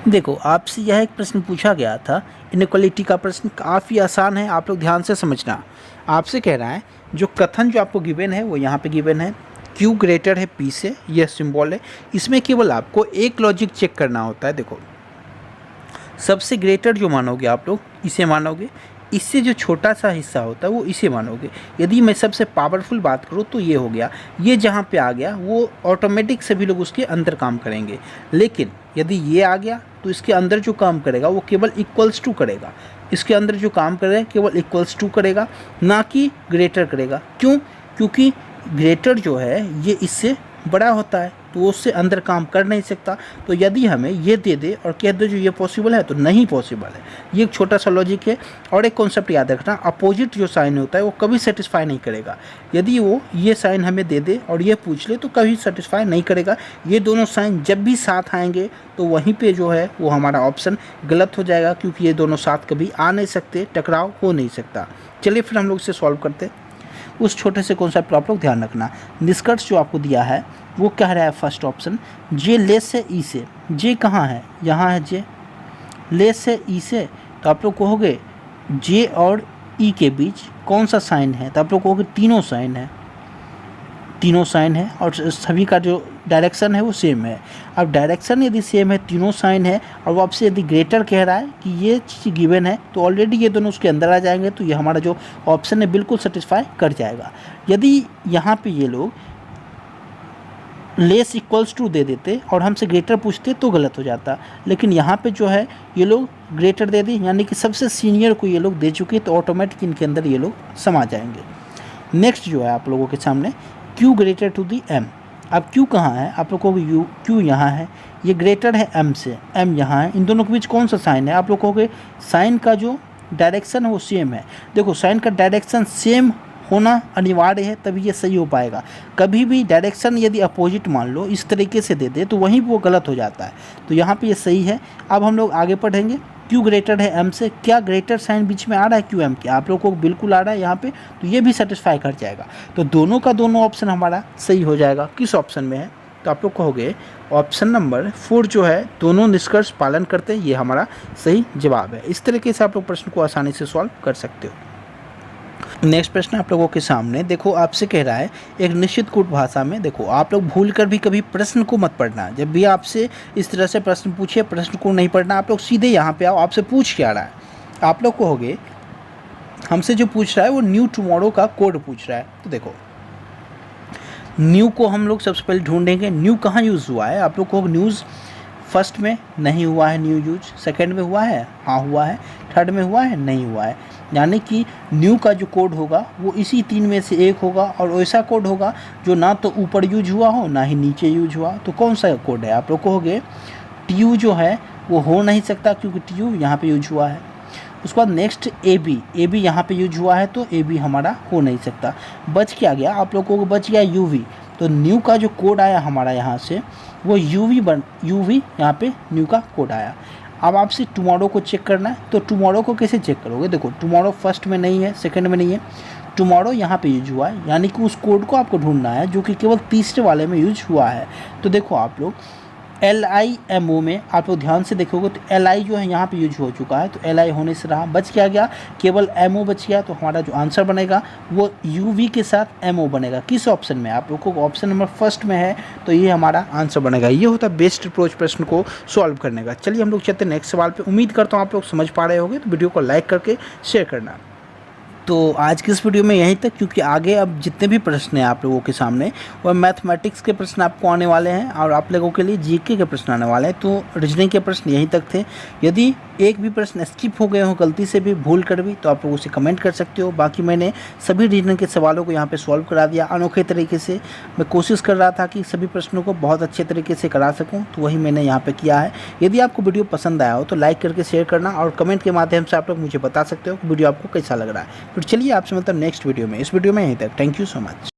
देखो आपसे यह एक प्रश्न पूछा गया था, इनइक्वालिटी का प्रश्न काफ़ी आसान है, आप लोग ध्यान से समझना। आपसे कह रहा है जो कथन जो आपको गिवन है वो यहाँ पे गिवन है, Q ग्रेटर है P से, यह सिंबल है। इसमें केवल आपको एक लॉजिक चेक करना होता है। देखो सबसे ग्रेटर जो मानोगे आप लोग इसे मानोगे, इससे जो छोटा सा हिस्सा होता है वो इसे मानोगे। यदि मैं सबसे पावरफुल बात करूँ तो ये हो गया, ये जहाँ पे आ गया वो ऑटोमेटिक सभी लोग उसके अंदर काम करेंगे। लेकिन यदि ये आ गया तो इसके अंदर जो काम करेगा वो केवल इक्वल्स टू करेगा, इसके अंदर जो काम करेगा केवल इक्वल्स टू करेगा, ना कि ग्रेटर करेगा। क्यों? क्योंकि ग्रेटर जो है ये इससे बड़ा होता है तो वो उससे अंदर काम कर नहीं सकता। तो यदि हमें ये दे दे और कह दे जो ये पॉसिबल है तो नहीं पॉसिबल है। ये एक छोटा सा लॉजिक है। और एक कॉन्सेप्ट याद रखना, अपोजिट जो साइन होता है वो कभी सेटिस्फाई नहीं करेगा। यदि वो ये साइन हमें दे दे और ये पूछ ले तो कभी सेटिस्फाई नहीं करेगा। ये दोनों साइन जब भी साथ आएंगे तो वहीं पे जो है वो हमारा ऑप्शन गलत हो जाएगा, क्योंकि ये दोनों साथ कभी आ नहीं सकते, टकराव हो नहीं सकता। चलिए फिर हम लोग इसे सॉल्व करते हैं। उस छोटे से कॉन्सेप्ट को आप लोग ध्यान रखना। निष्कर्ष जो आपको दिया है वो कह रहा है फर्स्ट ऑप्शन, जे लेस है ई से। जे कहाँ है? यहाँ है जे। लेस है ई से तो आप लोग कहोगे जे और ई के बीच कौन सा साइन है? तो आप लोग कहोगे तीनों साइन है, तीनों साइन है और सभी का जो डायरेक्शन है वो सेम है। अब डायरेक्शन यदि सेम है, तीनों साइन है, और वो आपसे यदि ग्रेटर कह रहा है कि ये चीज़ गिवन है, तो ऑलरेडी ये दोनों उसके अंदर आ जाएंगे। तो ये हमारा जो ऑप्शन है बिल्कुल सेटिस्फाई कर जाएगा। यदि यहाँ पे ये लोग लेस इक्वल्स टू दे देते और हमसे ग्रेटर पूछते तो गलत हो जाता। लेकिन यहाँ पे जो है ये लोग ग्रेटर दे दी, यानी कि सबसे सीनियर को ये लोग दे चुके, तो ऑटोमेटिक इनके अंदर ये लोग समा जाएंगे। नेक्स्ट जो है आप लोगों के सामने Q greater to the M। अब Q कहाँ है? आप लोग कहोगे Q यहाँ है, ये ग्रेटर है M से, M यहाँ है। इन दोनों के बीच कौन सा साइन है? आप लोग कहोगे साइन का जो डायरेक्शन है वो सेम है। देखो साइन का डायरेक्शन सेम होना अनिवार्य है, तभी ये सही हो पाएगा। कभी भी डायरेक्शन यदि अपोजिट मान लो इस तरीके से दे दे तो वहीं वो गलत हो जाता है। तो यहाँ पे ये सही है। अब हम लोग आगे पढ़ेंगे। Q ग्रेटर है M से, क्या ग्रेटर साइन बीच में आ रहा है QM के? आप लोग को बिल्कुल आ रहा है यहाँ पे, तो ये भी सेटिस्फाई कर जाएगा। तो दोनों का दोनों ऑप्शन हमारा सही हो जाएगा। किस ऑप्शन में है? तो आप लोग कहोगे ऑप्शन नंबर 4 जो है, दोनों निष्कर्ष पालन करते हैं, ये हमारा सही जवाब है। इस तरीके से आप लोग प्रश्न को आसानी से सॉल्व कर सकते हो। नेक्स्ट प्रश्न आप लोगों के सामने, देखो आपसे कह रहा है एक निश्चित कूट भाषा में। देखो आप लोग भूल कर भी कभी प्रश्न को मत पढ़ना। जब भी आपसे इस तरह से प्रश्न पूछे, प्रश्न को नहीं पढ़ना, आप लोग सीधे यहाँ पे आओ, आपसे पूछ क्या रहा है। आप लोग कहोगे हमसे जो पूछ रहा है वो न्यू टुमारो का कोड पूछ रहा है। तो देखो न्यू को हम लोग सबसे पहले ढूंढेंगे, न्यू कहाँ यूज़ हुआ है। आप लोग कहोगे न्यूज़ फर्स्ट में नहीं हुआ है न्यू यूज, सेकंड में हुआ है, हाँ हुआ है, थर्ड में हुआ है, नहीं हुआ है। यानी कि न्यू का जो कोड होगा वो इसी 3 में से एक होगा, और ऐसा कोड होगा जो ना तो ऊपर यूज हुआ हो ना ही नीचे यूज हुआ। तो कौन सा कोड है? आप लोग कहोगे टी जो है वो हो नहीं सकता, क्योंकि टी यहाँ पे यूज हुआ है। उसके बाद नेक्स्ट ए बी यहाँ पे यूज हुआ है, तो ए बी हमारा हो नहीं सकता। बच क्या गया? आप लोगों को बच गया यूवी। तो न्यू का जो कोड आया हमारा यहाँ से वो यूवी यहाँ पे न्यू का कोड आया। अब आपसे टुमारो को चेक करना है, तो टुमारो को कैसे चेक करोगे? देखो टुमारो फर्स्ट में नहीं है, सेकंड में नहीं है, टुमारो यहाँ पे यूज हुआ है, यानी कि उस कोड को आपको ढूंढना है जो कि केवल तीसरे वाले में यूज हुआ है। तो देखो आप लोग LIMO में आप लोग ध्यान से देखोगे तो LI जो है यहाँ पे यूज हो चुका है, तो LI होने से रहा, बच क्या गया? केवल MO बच गया। तो हमारा जो आंसर बनेगा वो UV के साथ MO बनेगा। किस ऑप्शन में? आप लोग को ऑप्शन नंबर फर्स्ट में है, तो ये हमारा आंसर बनेगा। ये होता है बेस्ट अप्रोच प्रश्न को सॉल्व करने का। चलिए हम लोग चलते हैं नेक्स्ट सवाल पर। उम्मीद करता हूँ आप लोग समझ पा रहे होंगे, तो वीडियो को लाइक करके शेयर करना। तो आज की इस वीडियो में यहीं तक, क्योंकि आगे अब जितने भी प्रश्न हैं आप लोगों के सामने वह मैथमेटिक्स के प्रश्न आपको आने वाले हैं और आप लोगों के लिए जीके के प्रश्न आने वाले हैं। तो रीजनिंग के प्रश्न यहीं तक थे। यदि एक भी प्रश्न स्किप हो गए हो गलती से भी, भूल कर भी, तो आप लोग उसे कमेंट कर सकते हो। बाकी मैंने सभी रीजनिंग के सवालों को यहाँ पे सॉल्व करा दिया अनोखे तरीके से। मैं कोशिश कर रहा था कि सभी प्रश्नों को बहुत अच्छे तरीके से करा सकूँ, तो वही मैंने यहाँ पे किया है। यदि आपको वीडियो पसंद आया हो तो लाइक करके शेयर करना और कमेंट के माध्यम से आप लोग मुझे बता सकते हो कि वीडियो आपको कैसा लग रहा है। फिर चलिए आपसे मतलब नेक्स्ट वीडियो में, इस वीडियो में यहीं तक। Thank you so much.